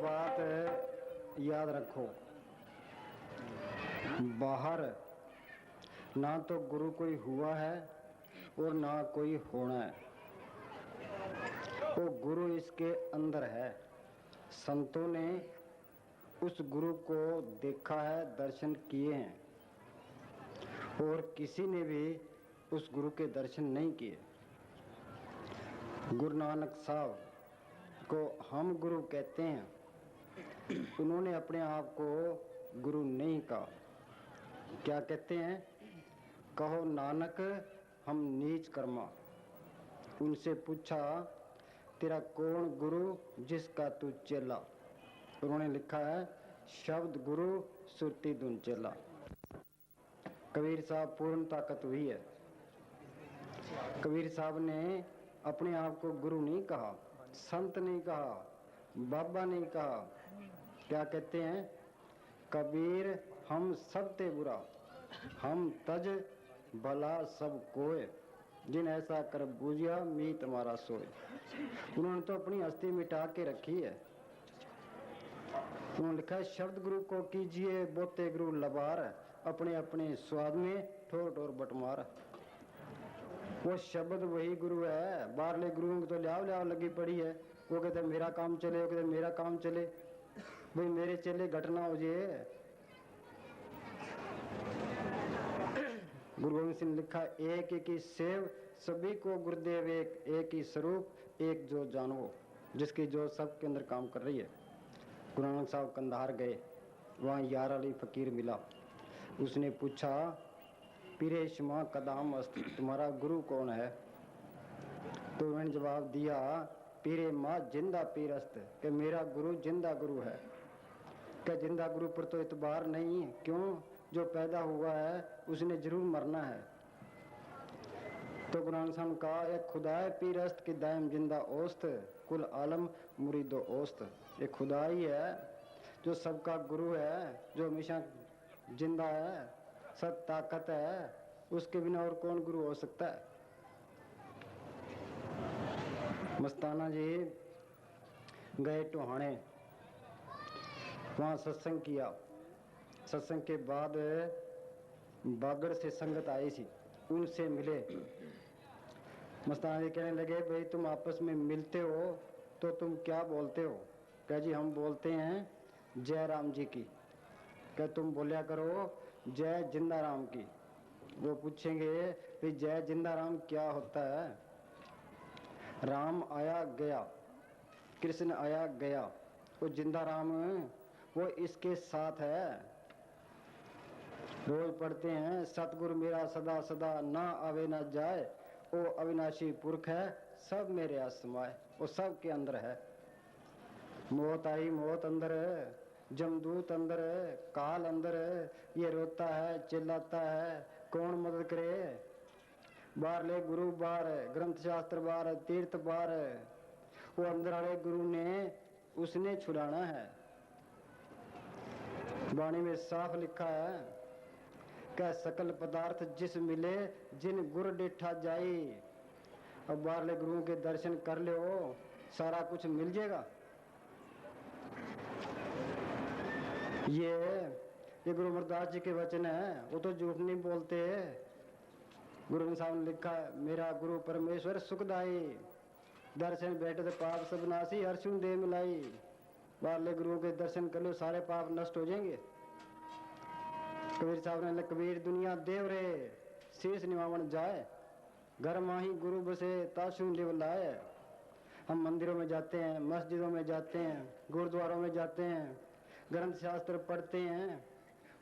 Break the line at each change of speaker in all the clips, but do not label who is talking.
बात याद रखो, बाहर ना तो गुरु कोई हुआ है और ना कोई होना है, वो गुरु इसके अंदर है। संतों ने उस गुरु को देखा है, दर्शन किए हैं, और किसी ने भी उस गुरु के दर्शन नहीं किए। गुरु नानक साहब को हम गुरु कहते हैं, उन्होंने अपने आप को गुरु नहीं कहा। क्या कहते हैं? कहो नानक हम नीच कर्मा। उनसे पूछा तेरा कौन गुरु जिसका तू चेला? उन्होंने लिखा है शब्द गुरु सुरती धुन चेला। कबीर साहब पूर्ण ताकत हुई है। कबीर साहब ने अपने आप को गुरु नहीं कहा, संत नहीं कहा, बाबा नहीं कहा। क्या कहते हैं? कबीर हम सब ते बुरा, हम तज भला सब कोय, जिन ऐसा कर बूझिया मीत हमारा सोए। उन्होंने तो अपनी हस्ती मिटा के रखी है। उन्होंने लिखा है शब्द गुरु को कीजिए बोते गुरु लबार, अपने अपने स्वाद में ठोर ठोर बटमार। वो शब्द वही गुरु है। बाहरले गुरुओं की तो ल्याव लगी पड़ी है। वो कहते मेरा काम चले, वो कहते मेरा काम चले, भाई मेरे चले घटना हो जाए। गुरु गोविंद सिंह ने लिखा एक एक ही सेव सभी को गुरुदेव एक, एक ही स्वरूप एक जो जानो, जिसकी जो सबके अंदर काम कर रही है। गुरु नानक साहब कंधार गए, वहाँ यार अली फकीर मिला। उसने पूछा पीरे शमा कदाम अस्त, तुम्हारा गुरु कौन है? तो उन्होंने जवाब दिया पीरे माँ जिंदा पीर अस्त, कि मेरा गुरु जिंदा गुरु है। क्या जिंदा गुरु पर तो इतबार नहीं? क्यों? जो पैदा हुआ है उसने जरूर मरना है। तो गुरु नानक साहब ने कहा एक खुदाए पीर अस्त की दायम जिंदा औस्त, कुल आलम मुरीदो औस्त। एक खुदा ही है जो सबका गुरु है, जो हमेशा जिंदा है, सब ताकत है, उसके बिना और कौन गुरु हो सकता है? मस्ताना जी गए टोहाने, वहाँ सत्संग किया। सत्संग के बाद बागड़ से संगत आई थी, उनसे मिले। मस्ताना जी कहने लगे भाई तुम आपस में मिलते हो तो तुम क्या बोलते हो? कह जी हम बोलते हैं जय राम जी की। क्या तुम बोलिया करो जय जिंदा राम की। वो पूछेंगे कि जय जिंदा राम क्या होता है? राम आया गया, कृष्ण आया गया, वो जिंदा राम वो इसके साथ है। रोज पढ़ते हैं सतगुरु मेरा सदा सदा ना आवे ना जाए, वो अविनाशी पुरख है सब मेरे आसमाए, वो सब के अंदर है। मौत आई मौत अंदर है, जमदूत अंदर है, काल अंदर है, ये रोता है चिल्लाता है, कौन मदद करे? बाहर ले गुरु बाहर है, ग्रंथ शास्त्र बाहर है, तीर्थ बाहर है, वो अंदर वाले गुरु ने उसने छुड़ाना है। वाणी में साफ लिखा है क्या सकल पदार्थ जिस मिले जिन गुर डिठा जाई। अब बाहरले गुरुओं के दर्शन कर ले हो सारा कुछ मिल जाएगा। ये गुरु अमरदास जी के वचन है, वो तो झूठ नहीं बोलते। गुरु साहब ने लिखा है मेरा गुरु परमेश्वर सुखदाई, दर्शन बैठे तो पाप सब नासी, हर्षुन दे मिलाई। बाहरले गुरुओं के दर्शन कर लो सारे पाप नष्ट हो जाएंगे। कबीर साहब ने कबीर दुनिया देव रे शीश निवावन जाए, घर माही गुरु बसे ताशु लिव लाए। हम मंदिरों में जाते हैं, मस्जिदों में जाते हैं, गुरुद्वारों में जाते हैं, ग्रंथ शास्त्र पढ़ते हैं।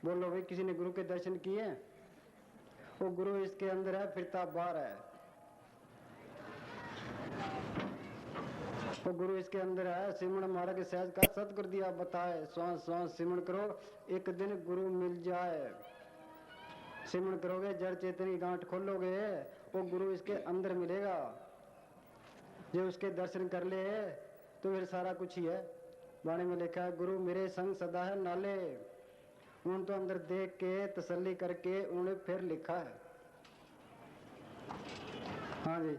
बोलो भाई किसी ने गुरु के दर्शन किए? वो गुरु इसके अंदर है, फिरता बाहर है। वो गुरु इसके अंदर है। सिमरण महाराज के सहज का सतगुरु दिया बताए, श्वास श्वास सिमरण करो एक दिन गुरु मिल जाए। सिमरण करोगे जड़ चेतन की गांठ खोलोगे, वो गुरु इसके अंदर मिलेगा। जो उसके दर्शन कर ले तो फिर सारा कुछ ही है। वाणी में लिखा है गुरु मेरे संग सदा है नाले। उन्होंने तो अंदर देख के तसल्ली करके उन्होंने फिर लिखा है। हाँ जी।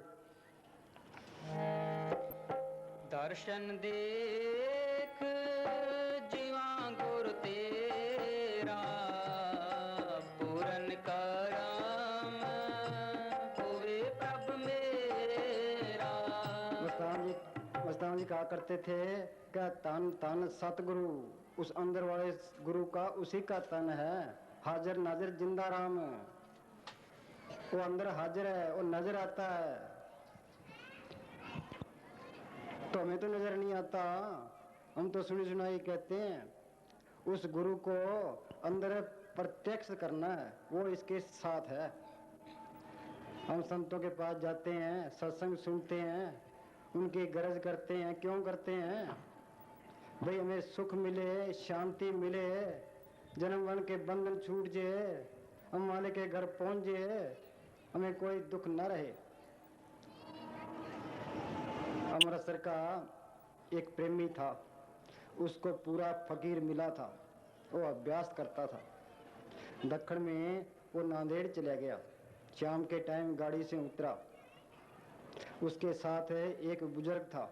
दर्शन देख
जी कहा करते थे क्या तन तन सतगुरु, उस अंदर वाले गुरु का उसी का तन है, हाजिर नाजिर जिंदा राम। वो अंदर हाजिर है, वो नजर आता है, तो हमें तो नजर नहीं आता, हम तो सुनी सुनाई कहते हैं। उस गुरु को अंदर प्रत्यक्ष करना है, वो इसके साथ है। हम संतों के पास जाते हैं, सत्संग सुनते हैं, उनकी गरज करते हैं। क्यों करते हैं? भाई हमें सुख मिले, शांति मिले, जन्म वन के बंधन छूट जाए, हम वाले के घर पहुंच जाए, हमें कोई दुख न रहे। अमृतसर का एक प्रेमी था, उसको पूरा फकीर मिला था, वो अभ्यास करता था। दक्षिण में वो नांदेड़ चला गया, शाम के टाइम गाड़ी से उतरा, उसके साथ एक बुजुर्ग था।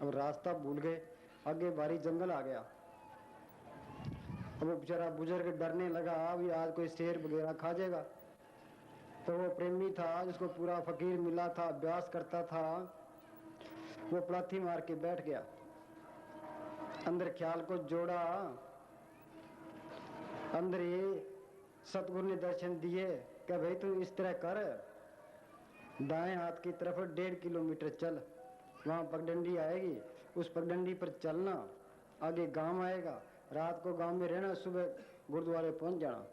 अब रास्ता भूल गए, आगे भारी जंगल आ गया। अब वो बेचारा बुजुर्ग डरने लगा, अभी आज कोई शेर वगैरह खा जाएगा। तो वो प्रेमी था जिसको पूरा फकीर मिला था, अभ्यास करता था, वो पलाथी मार के बैठ गया। अंदर ख्याल को जोड़ा, अंदर ही सतगुरु ने दर्शन दिए कि भाई तू इस तरह कर, दाएं हाथ की तरफ 1.5 किलोमीटर चल, वहां पगडंडी आएगी, उस पगडंडी पर चलना, आगे गांव आएगा, रात को गांव में रहना, सुबह गुरुद्वारे पहुंच जाना।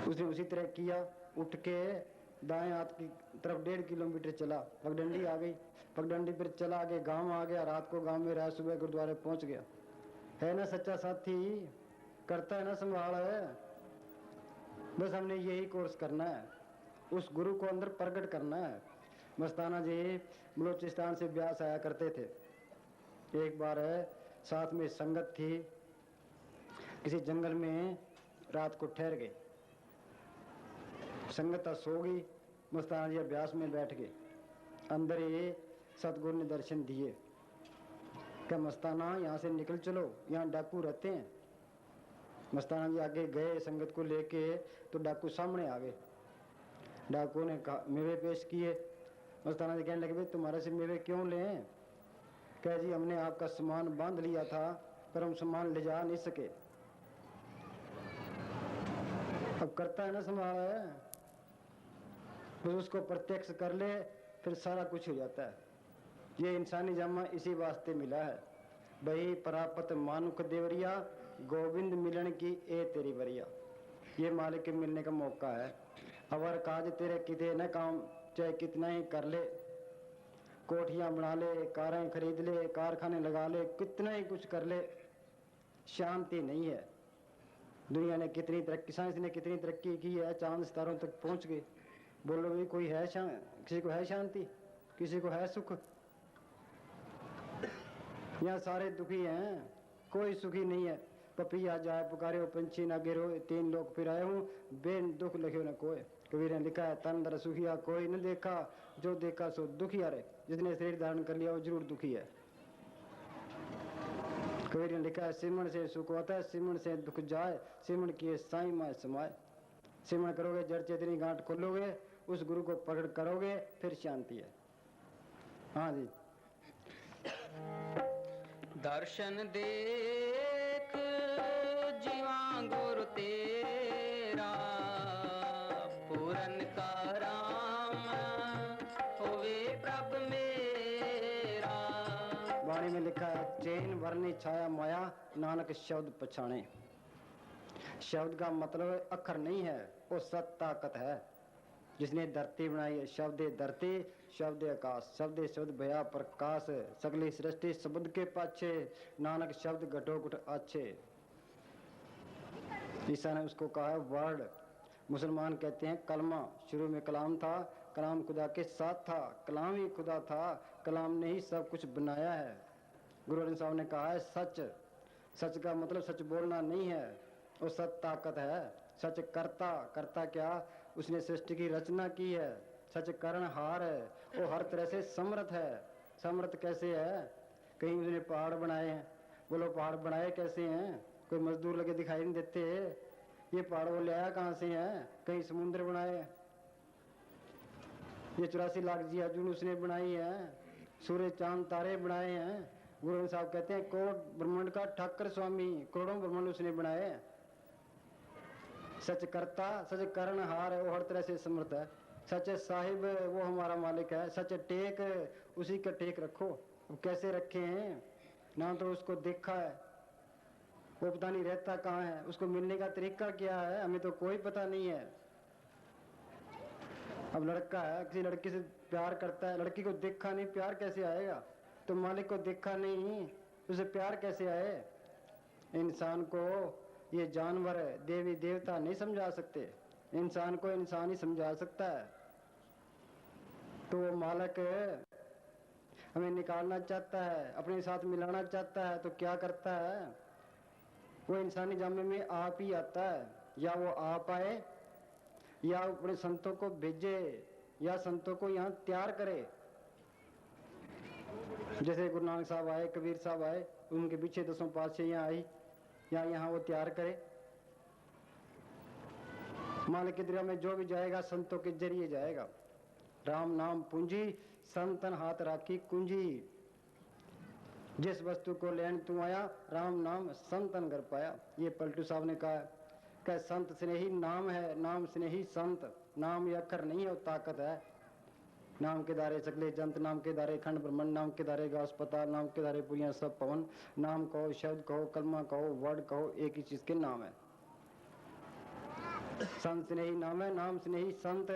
उसने उसी तरह किया, उठ के दाएं हाथ की तरफ 1.5 किलोमीटर चला, पगडंडी आ गई, पगडंडी पर चला, आगे गांव आ गया, रात को गांव में रहा, सुबह गुरुद्वारे पहुंच गया। है ना सच्चा साथी, करता है ना संभाल है। बस हमने यही कोर्स करना है, उस गुरु को अंदर प्रकट करना है। मस्ताना जी बलूचिस्तान से ब्यास आया करते थे। एक बार साथ में संगत थी, किसी जंगल में रात को ठहर गए, संगत सो गई, मस्ताना जी अभ्यास में बैठ गए। अंदर ये सतगुरु ने दर्शन दिए, क्या मस्ताना यहाँ से निकल चलो, यहाँ डाकू रहते हैं। मस्ताना जी आगे गए संगत को लेके, तो डाकू सामने आ गए। डाकू ने कहा मेवे पेश किए। मस्ताना जी कहने लगे भाई तुम्हारे से मेवे क्यों लें? कह जी हमने आपका सामान बांध लिया था, पर हम सामान ले जा नहीं सके। अब करता है ना संभाल है, बस उसको प्रत्यक्ष कर ले, फिर सारा कुछ हो जाता है। ये इंसानी जन्म इसी वास्ते मिला है। भाई परापत मानुख देवरिया, गोविंद मिलन की ए तेरी वरिया। ये मालिक के मिलने का मौका है। अवर काज तेरे किते न काम, चाहे कितना ही कर ले, कोठियां बना ले, कारें खरीद ले, कारखाने लगा ले, कितना ही कुछ कर ले, शांति नहीं है। दुनिया ने कितनी तरक्की, साइंस ने कितनी तरक्की की है, चांद सितारों तक पहुंच गए। बोलो भाई कोई है किसी को है शांति, किसी को है सुख? यहाँ सारे दुखी हैं, कोई सुखी नहीं है। पपिया जाए पुकारे हो, पंछी ना गिरो, 3 लोग फिर आए हूँ, बेन दुख लिखे न कोई। कबीर ने लिखा है तन दर सुखिया कोई न देखा, जो देखा सो दुखिया रे। जिसने शरीर धारण कर लिया वो जरूर दुखी है। कबीर ने लिखा है सिमरण से सुख होता है, सिमरण से दुख जाए, सिमरण किए साई माए समाए। सिमरण करोगे, जड़ चेतनी गांठ खोलोगे, उस गुरु को पकड़ करोगे, फिर शांति है। हाँ जी।
दर्शन देख जीवा गुरु तेरा, पूरन का राम होवे प्रभ मेरा।
वाणी में लिखा है चैन वरनी छाया माया, नानक शब्द पछाणे। शब्द का मतलब अक्षर नहीं है, वो सत ताकत है। जिसने धरती बनाई है, शब्द धरती, शब्द आकाश, शब्द शब्द भया प्रकाश, सगली सृष्टि शब्द के पाछे, नानक शब्द घटो घट आछे। ईसा ने उसको कहा है वर्ड। मुसलमान कहते हैं कलमा। शुरू में कलाम था, कलाम खुदा के साथ था, कलाम ही खुदा था, कलाम ने ही सब कुछ बनाया है। गुरु अर्जन साहब ने कहा है सच। सच का मतलब सच बोलना नहीं है, वो सत ताकत है। सच करता, करता क्या? उसने सृष्टि की रचना की है। सच करणहार है, वो हर तरह से समर्थ है। समर्थ कैसे है? कहीं उसने पहाड़ बनाए हैं, बोलो पहाड़ बनाए कैसे हैं? कोई मजदूर लगे दिखाई नहीं देते। ये पहाड़ वो ले आया कहाँ से है? कहीं समुद्र बनाए। ये 84 लाख जी अर्जुन उसने बनाई है। सूर्य चांद तारे बनाए हैं। गुरु गोविंद साहब कहते हैं कोट ब्रह्मांड का ठाकर स्वामी, करोड़ों ब्रह्मांड उसने बनाए हैं। सच करता, सच करणहार है, वो हर तरह से समर्थ है। सच साहिब वो हमारा मालिक है। सच टेक, उसी का टेक रखो। वो कैसे रखे हैं? ना तो उसको देखा है, वो पता नहीं रहता कहाँ है, उसको मिलने का तरीका क्या है हमें तो कोई पता नहीं है। अब लड़का है, किसी लड़की से प्यार करता है, लड़की को देखा नहीं, प्यार कैसे आएगा? तो मालिक को देखा नहीं, उसे प्यार कैसे आए? इंसान को ये जानवर, देवी देवता नहीं समझा सकते, इंसान को इंसान ही समझा सकता है। तो वो मालिक हमें निकालना चाहता है, अपने साथ मिलाना चाहता है, तो क्या करता है? वो इंसानी जामे में आप ही आता है, या वो आप आए या अपने संतों को भेजे या संतों को यहाँ तैयार करे। जैसे गुरु नानक साहब आए, कबीर साहब आए, उनके पीछे 10 पातशाहियां आई, या यहाँ वो तैयार करे। मालिक की दरगाह में जो भी जाएगा संतों के जरिए जाएगा। राम नाम पूंजी संतन हाथ राखी कुंजी। जिस वस्तु को लेन तू आया, राम नाम संतन घर पाया। ये पलटू साहब ने कहा कि संत स्नेही नाम है, नाम स्नेही संत। नाम ये अक्षर नहीं है, वो ताकत है। नाम के दारे सकले जंत, नाम के दारे खंड ब्रह्मंड, नाम के दारे गा अस्पताल, नाम के दारे पुरियां सब पवन। नाम कहो, शब्द कहो, कलमा कहो, वर्ड कहो, एक ही चीज के नाम है। संत स्नेही नाम है, नाम स्नेही संत।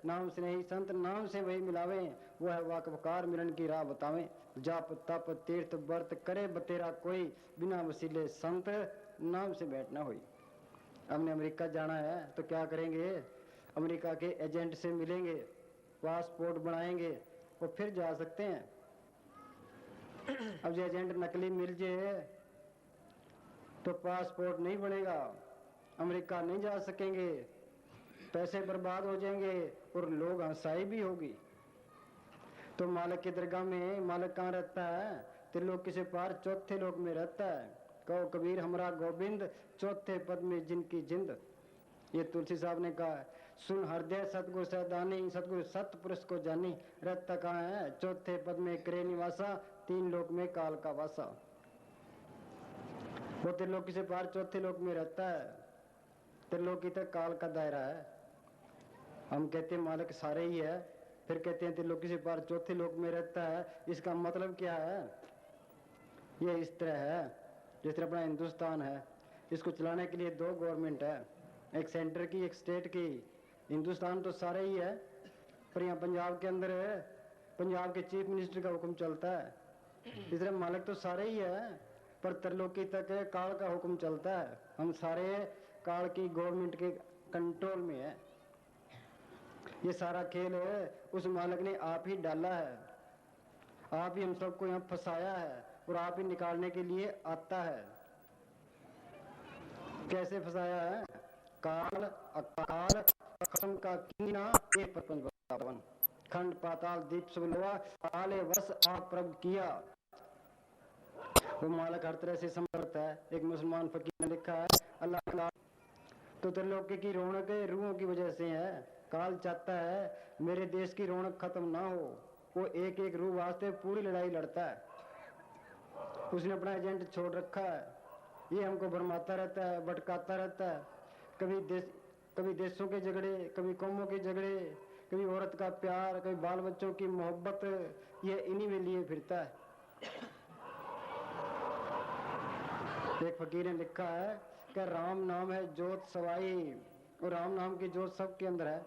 नाम स्नेही संत, नाम से वही मिलावे, वो है वाकबकार मिलन की राह बतावे। जाप तप तीर्थ व्रत करे बतेरा कोई, बिना वसीले संत नाम से बैठना हुई। हमने अमेरिका जाना है तो क्या करेंगे? अमेरिका के एजेंट से मिलेंगे, पासपोर्ट बनाएंगे और फिर जा सकते हैं। अब जो एजेंट नकली मिल जाए तो पासपोर्ट नहीं बनेगा, अमेरिका नहीं जा सकेंगे, पैसे बर्बाद हो जाएंगे और लोग हंसाई भी होगी। तो मालिक की दरगाह में मालिक कहाँ रहता है? त्रिलोकी से पार चौथे लोक में रहता है। कहो कबीर हमरा गोविंद, चौथे पद में जिनकी जिंद। ये तुलसी साहब ने कहा, सुन हृदय सतगुरु सदानी, सतगुरु सत पुरुष को जानी। रहता कहाँ है? चौथे पद में करे निवासा, 3 लोक में काल का वासा। वो त्रिलोकी से पार चौथे लोक में रहता है, त्रिलोकी तक काल का दायरा है। हम कहते हैं मालिक सारे ही है, फिर कहते हैं त्रिलोकी से पार चौथे लोक में रहता है। इसका मतलब क्या है? ये इस तरह है, जिस तरह अपना हिंदुस्तान है, इसको चलाने के लिए 2 गवर्नमेंट है, एक सेंटर की एक स्टेट की। हिंदुस्तान तो सारे ही है, पर यहाँ पंजाब के अंदर पंजाब के चीफ मिनिस्टर का हुक्म चलता है। इस तरह मालिक तो सारे ही है, पर त्रिलोकी तक काल का हुक्म चलता है। हम सारे काल की गवर्नमेंट के कंट्रोल में है। ये सारा खेल उस मालिक ने आप ही डाला है, आप ही हम सबको यहाँ फंसाया है और आप ही निकालने के लिए आता है। कैसे फंसाया है? काल अकाल खत्म का कीना, एक प्रपंच बतावन, खंड पाताल दीप सब लोहा, काले वश आप प्रभु किया। वो मालिक हर तरह से समर्थ है। एक मुसलमान फकीर ने लिखा है, अल्लाह अल्लाह तो त्रिलोकी की रौनक रूहों की वजह से है। काल चाहता है मेरे देश की रौनक खत्म ना हो, वो एक एक रूह वास्ते पूरी लड़ाई लड़ता है। उसने अपना एजेंट छोड़ रखा है, ये हमको भरमाता रहता है, भटकाता रहता है। कभी देशों के झगड़े, कभी कौमों के झगड़े, कभी औरत का प्यार, कभी बाल बच्चों की मोहब्बत, ये इन्हीं में लिए फिरता है। एक फकीर ने लिखा है कि राम नाम है जोत सवाई, और राम नाम की जोत सबके अंदर है।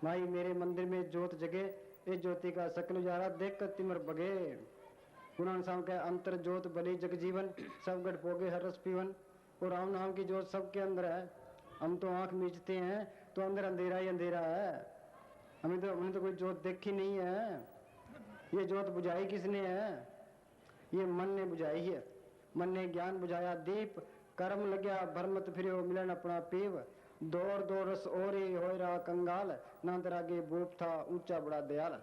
भाई मेरे मंदिर में जोत जगे, इस ज्योति का सकल उजारा देख कर तिमर बगे। गुरु साहब का अंतर जोत बलि जग जीवन, सब गढ़ पोगे हर रस पीवन। और राम नाम की जोत सबके अंदर है। हम तो आंख मीचते हैं तो अंदर अंधेरा ही अंधेरा है, हमने तो कोई जोत देखी नहीं है। ये जोत बुझाई किसने है? ये मन ने बुझाई है। मन ने ज्ञान बुझाया दीप, कर्म लग्या भरमत फिर मिलन अपना पीव। दौड़ दौड़ रस और हो रहा कंगाल, ना दरागे भूप था ऊंचा बड़ा दयाल।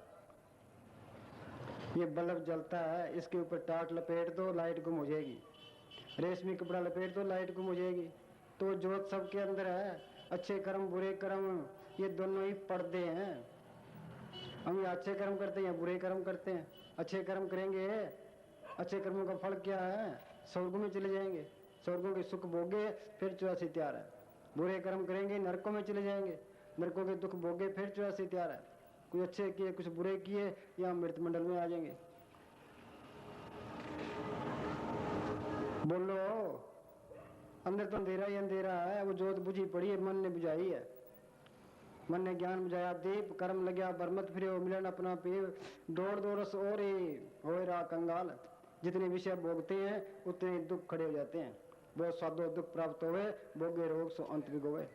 ये बल्ब जलता है, इसके ऊपर टाट लपेट दो लाइट गुम हो जाएगी, रेशमी कपड़ा लपेट दो लाइट गुम हो जाएगी। तो जोत सबके अंदर है। अच्छे कर्म बुरे कर्म ये दोनों ही पर्दे हैं। हम ये अच्छे कर्म करते हैं या बुरे कर्म करते हैं? अच्छे कर्म करेंगे, अच्छे कर्मों का फल क्या है? स्वर्ग में चले जाएंगे, स्वर्गों के सुख भोगे फिर 84 तैयार है। बुरे कर्म करेंगे नरकों में चले जाएंगे, नरकों के दुख भोगे फिर 84 तैयार है। कुछ अच्छे किए कुछ बुरे किए, या मृत मंडल में आ जाएंगे। बोलो, अंदर तो अंधेरा ही अंधेरा है, वो जोत बुझी पड़ी है, मन ने बुझाई है। मन ने ज्ञान बुझाया दीप, कर्म लग्या बरमत फिर मिलन अपना पीव, दौड़ दौड़स और होए रहा कंगाल। जितने विषय भोगते हैं उतने दुख खड़े हो जाते हैं। बहुत साधो दुख प्राप्त होवे, भोगे रोग सो अंत भी गोवे।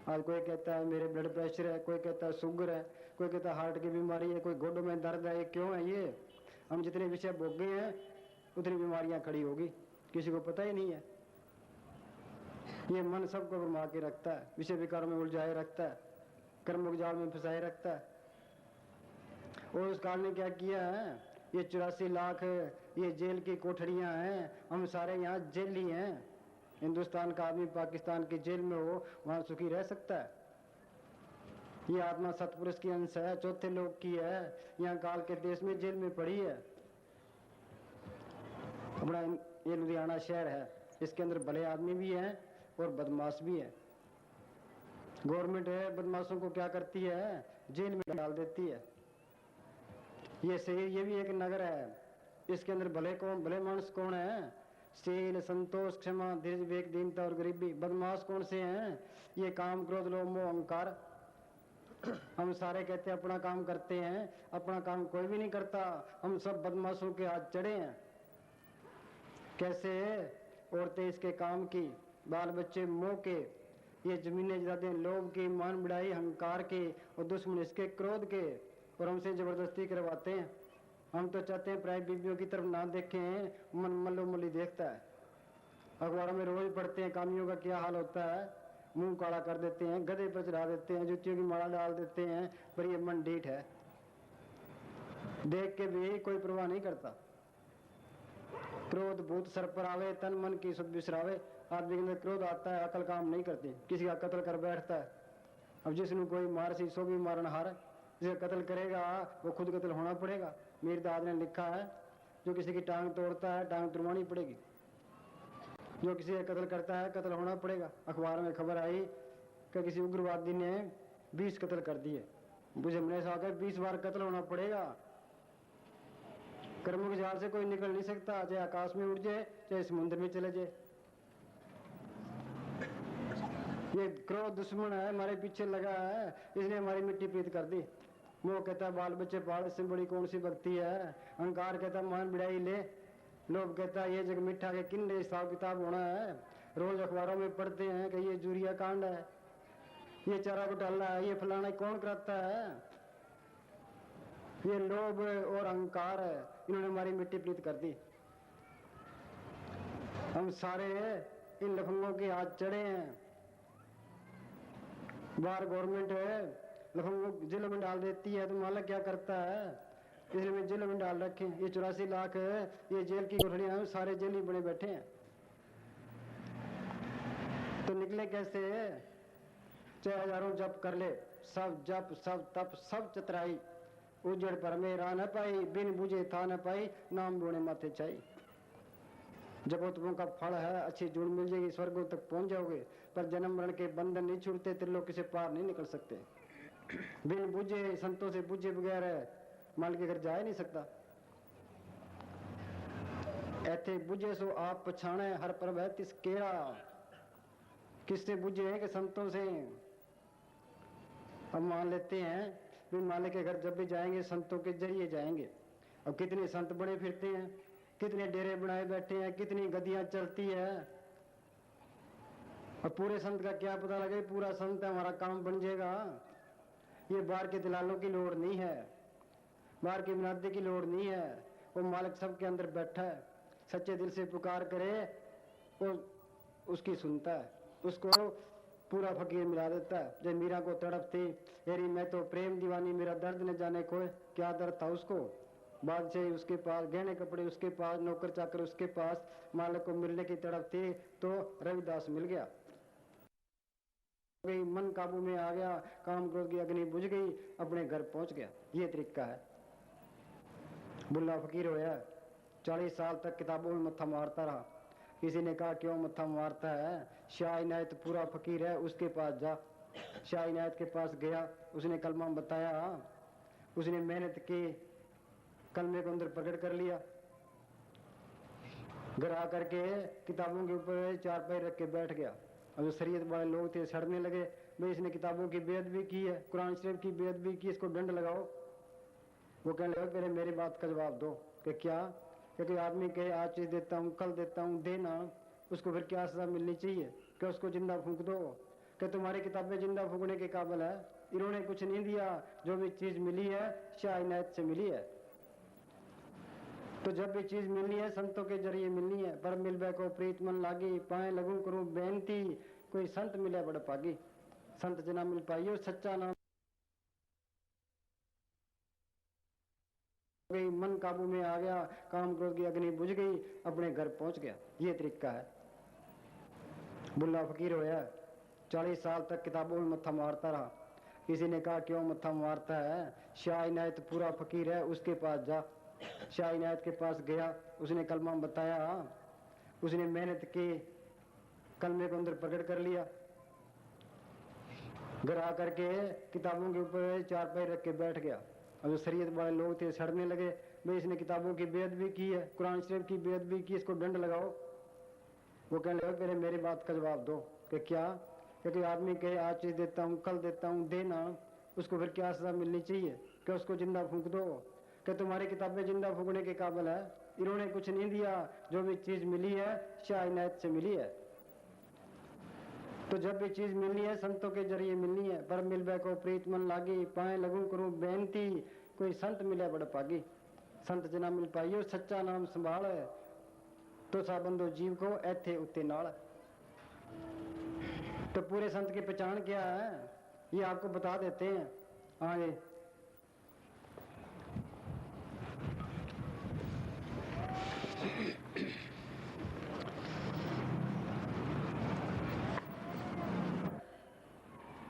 आज कोई कहता है मेरे ब्लड प्रेशर है, कोई कहता है शुगर है, कोई कहता है हार्ट की बीमारी है, कोई घोड़ों में दर्द है। ये क्यों है? ये हम जितने विषय भोगे हैं उतनी बीमारियां खड़ी होगी, किसी को पता ही नहीं है। ये मन सबको भरमा के रखता है, विषय विकारों में उलझाए रखता है, कर्मों के जाल में फंसाए रखता है। और उस काल ने क्या किया है? ये 84 लाख ये जेल की कोठरियां हैं, हम सारे यहाँ जेल ही हैं। हिंदुस्तान का आदमी पाकिस्तान की जेल में हो, वहां सुखी रह सकता है? ये आत्मा सतपुरुष की अंश है, चौथे लोक की है, यहाँ काल के देश में जेल में पड़ी है। अपना ये लुधियाना शहर है, इसके अंदर भले आदमी भी हैं और बदमाश भी है। गवर्नमेंट है बदमाशों को क्या करती है? जेल में डाल देती है। ये शरीर ये भी एक नगर है, इसके अंदर भले मानुष कौन है? शील, संतोष, क्षमा, धीरज, विवेक, दीनता और गरीबी। बदमाश कौन से हैं? ये काम, क्रोध, लोभ, मोह, अहंकार। हम सारे कहते हैं अपना काम करते हैं, अपना काम कोई भी नहीं करता। हम सब बदमाशों के हाथ चढ़े हैं। कैसे? औरतें इसके काम की, बाल बच्चे मोह के, ये जमीनें जायदादें लोभ की, मान बढ़ाई अहंकार के, और दुश्मन इसके क्रोध के, और हमसे जबरदस्ती करवाते हैं। हम तो चाहते हैं प्राय बीबियों की तरफ ना देखें, मन मल्लो मल्ली देखता है। अखबारों में रोज पढ़ते हैं कामियों का क्या हाल होता है, मुंह काला कर देते हैं, गधे पर चढ़ा देते हैं, जुतियों की माला डाल देते हैं, पर ये मन ढीठ है, देख के भी कोई परवाह नहीं करता। क्रोध भूत सर पर आवे, तन मन की सुध बिसरावे। आदमी के अंदर क्रोध आता है, अकल काम नहीं करती, किसी का कत्ल कर बैठता है। अब जिसने कोई मार सी सो भी मारन हार, जिसे कत्ल करेगा वो खुद कत्ल होना पड़ेगा। मीरदाद ने लिखा है, जो किसी की टांग तोड़ता है टांग तुड़वानी पड़ेगी, जो किसी का कत्ल करता है कत्ल होना पड़ेगा। अखबार में खबर आई कि किसी उग्रवादी ने 20 कत्ल कर दिए, मुझे हमने से आकर 20 बार कत्ल होना पड़ेगा। कर्मों के जाल से कोई निकल नहीं सकता, चाहे आकाश में उड़ जाए चाहे समुद्र में चले जाए। ये क्रोध दुश्मन है, हमारे पीछे लगा है, इसने हमारी मिट्टी प्रीत कर दी। मोह कहता बाल बच्चे पाल, इससे बड़ी कौन सी भक्ति है। अहंकार कहता मान बिड़ाई ले, लोभ कहता ये जग मिठा के किन्ने हिसाब किताब होना है। रोज अखबारों में पढ़ते हैं कि ये जूरिया कांड है, ये चारा घोटाला है, ये फलाना, कौन कराता है? ये लोभ और अहंकार है, इन्होंने हमारी मिट्टी प्रीत कर दी। हम सारे इन लफंगों के हाथ चढ़े हैं। बाहर गवर्नमेंट है, लफंगों जेल में डाल देती है, तो मालक क्या करता है? इसलिए में जेल में डाल रखे। ये 84 लाख है, ये जेल की कोठरियां, सारे जेल ही बने बैठे हैं, तो निकले कैसे? चाहे हजारों जप कर ले, सब जप सब तप सब चतराई, उजड़ पर मेरा न पाई, बिन बुझे था न पाई, नाम बोने माथे चाई। जपोतपों का फल है, अच्छी जूड़ मिल जाएगी, स्वर्गों तक पहुंच जाओगे, पर जन्म मरण के बंधन नहीं छूटते, त्रिलोक से पार नहीं निकल सकते। बिन बुझे, संतों से बुझे बगैर माल के घर जा ही नहीं सकता। ऐथे बुझे सो आप पछाणे, हर पर्व है तिस केरा। किससे बुझे हैं? कि संतों से। अब मान लेते हैं भी मालिक के घर जब भी जाएंगे संतों के जरिए जाएंगे। अब कितने संत बड़े फिरते हैं, कितने डेरे बनाए बैठे हैं, कितनी गद्दियां चलती है। अब पूरे संत का क्या पता लगे? पूरा संत है हमारा काम बन जाएगा। ये बाहर के दलालों की लोड़ नहीं है, बाहर के मुनादे की लोड़ नहीं है। वो मालिक सबके अंदर बैठा है, सच्चे दिल से पुकार करे और उसकी सुनता है, उसको पूरा फकीर मिला देता है। जब मीरा को तड़पती, हेरी मैं तो प्रेम दीवानी, मेरा दर्द न जाने कोई, क्या दर्द था उसको। बादशाह उसके पास, गहने कपड़े उसके पास, नौकर चाकर उसके पास, मालिक को मिलने की तड़पती तो रविदास मिल गया। मन काबू में आ गया, काम क्रोध की अग्नि बुझ गई, अपने घर पहुंच गया। ये तरीका है। बुल्ला फकीर होया, 40 साल तक किताबों में मत्था मारता रहा। किसी ने कहा क्यों मत्था मारता है, शाह इनायत पूरा फकीर है, उसके पास जा। शाह इनायत के पास गया, उसने कलमा बताया, उसने मेहनत की, कलमे को अंदर प्रकट कर लिया। घर आकर के किताबों के ऊपर 4 पैर रख के बैठ गया। और जो शरीयत वाले लोग थे सड़ने लगे, भाई इसने किताबों की बेअदबी की है, कुरान शरीफ की बेअदबी की, इसको दंड लगाओ। वो कहने लगा पहले मेरी बात का जवाब दो कि क्या, क्योंकि आदमी कहे आज चीज देता हूँ कल देता हूँ, देना, उसको फिर क्या सजा मिलनी चाहिए? क्या उसको जिंदा फूंक दो? कि तुम्हारी किताबें जिंदा फूंकने के काबिल है? इन्होंने कुछ नहीं दिया, जो भी चीज मिली है शाह इनायत से मिली है। तो जब भी चीज मिलनी है संतों के जरिए मिलनी है। पर मिलबे को प्रीत मन लागी, पाए लगू करूं बेनती, कोई संत मिले बड़ पागी। संत जना मिल पाइयो, सच्चा नाम गई, मन काबू में आ गया, काम क्रोध की अग्नि बुझ गई, अपने घर पहुंच गया। ये तरीका है। बुल्ला फकीर होया, 40 साल तक किताबों में मत्था मारता रहा। किसी ने कहा क्यों मत्था मारता है, शाह इनायत पूरा फकीर है, उसके पास जा। शाह इनायत के पास गया, उसने कलमा बताया, उसने मेहनत की, कलमे को अंदर प्रकट कर लिया। घर आकर के किताबों के ऊपर 4 पैर रख के बैठ गया। और जो शरीयत वाले लोग थे सड़ने लगे, भाई इसने किताबों की बेअदबी की है, कुरान शरीफ की बेअदबी की, इसको दंड लगाओ। वो कहने लगा पहले मेरी बात का जवाब दो कि क्या, क्योंकि आदमी कहे आज चीज देता हूँ कल देता हूँ, देना, उसको फिर क्या सजा मिलनी चाहिए? क्या उसको जिंदा फूंक दो? कि तुम्हारी किताबें जिंदा फूंकने के काबिल है? इन्होंने कुछ नहीं दिया, जो भी चीज मिली है शाह इनायत से मिली है। तो जब भी चीज मिलनी है संतों के जरिए मिलनी है। पर मिलबे को प्रीत मन लागी, पाए लगू करूं बेनती, कोई संत मिले बड़ पागी। संत जना मिल पाइयो, सच्चा नाम संभाल, तो सा बंदो जीव को ऐथे उत्ते नाल। तो पूरे संत की पहचान क्या है ये आपको बता देते हैं आगे।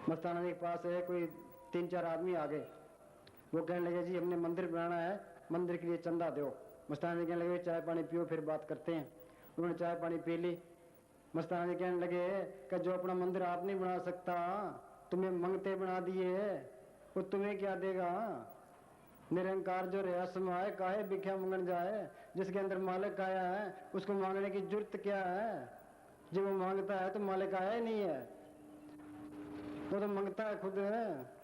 मस्ताना जी के पास है कोई 3-4 आदमी आ गए। वो कहने लगे जी हमने मंदिर बनाना है, मंदिर के लिए चंदा दो। मस्ताना जी कहने लगे चाय पानी पियो फिर बात करते हैं। उन्होंने चाय पानी पी ली। मस्ताना जी कहने लगे कि जो अपना मंदिर आप नहीं बना सकता, तुम्हें मंगते बना दिए, वो तुम्हें क्या देगा? निरंकार जो रहा समाए, काहे भिक्षा मंगन जाए। जिसके अंदर मालिक आया है उसको मांगने की जरूरत क्या है? जब वो मांगता है तो मालिक आया ही नहीं है, वो तो मंगता है खुद है।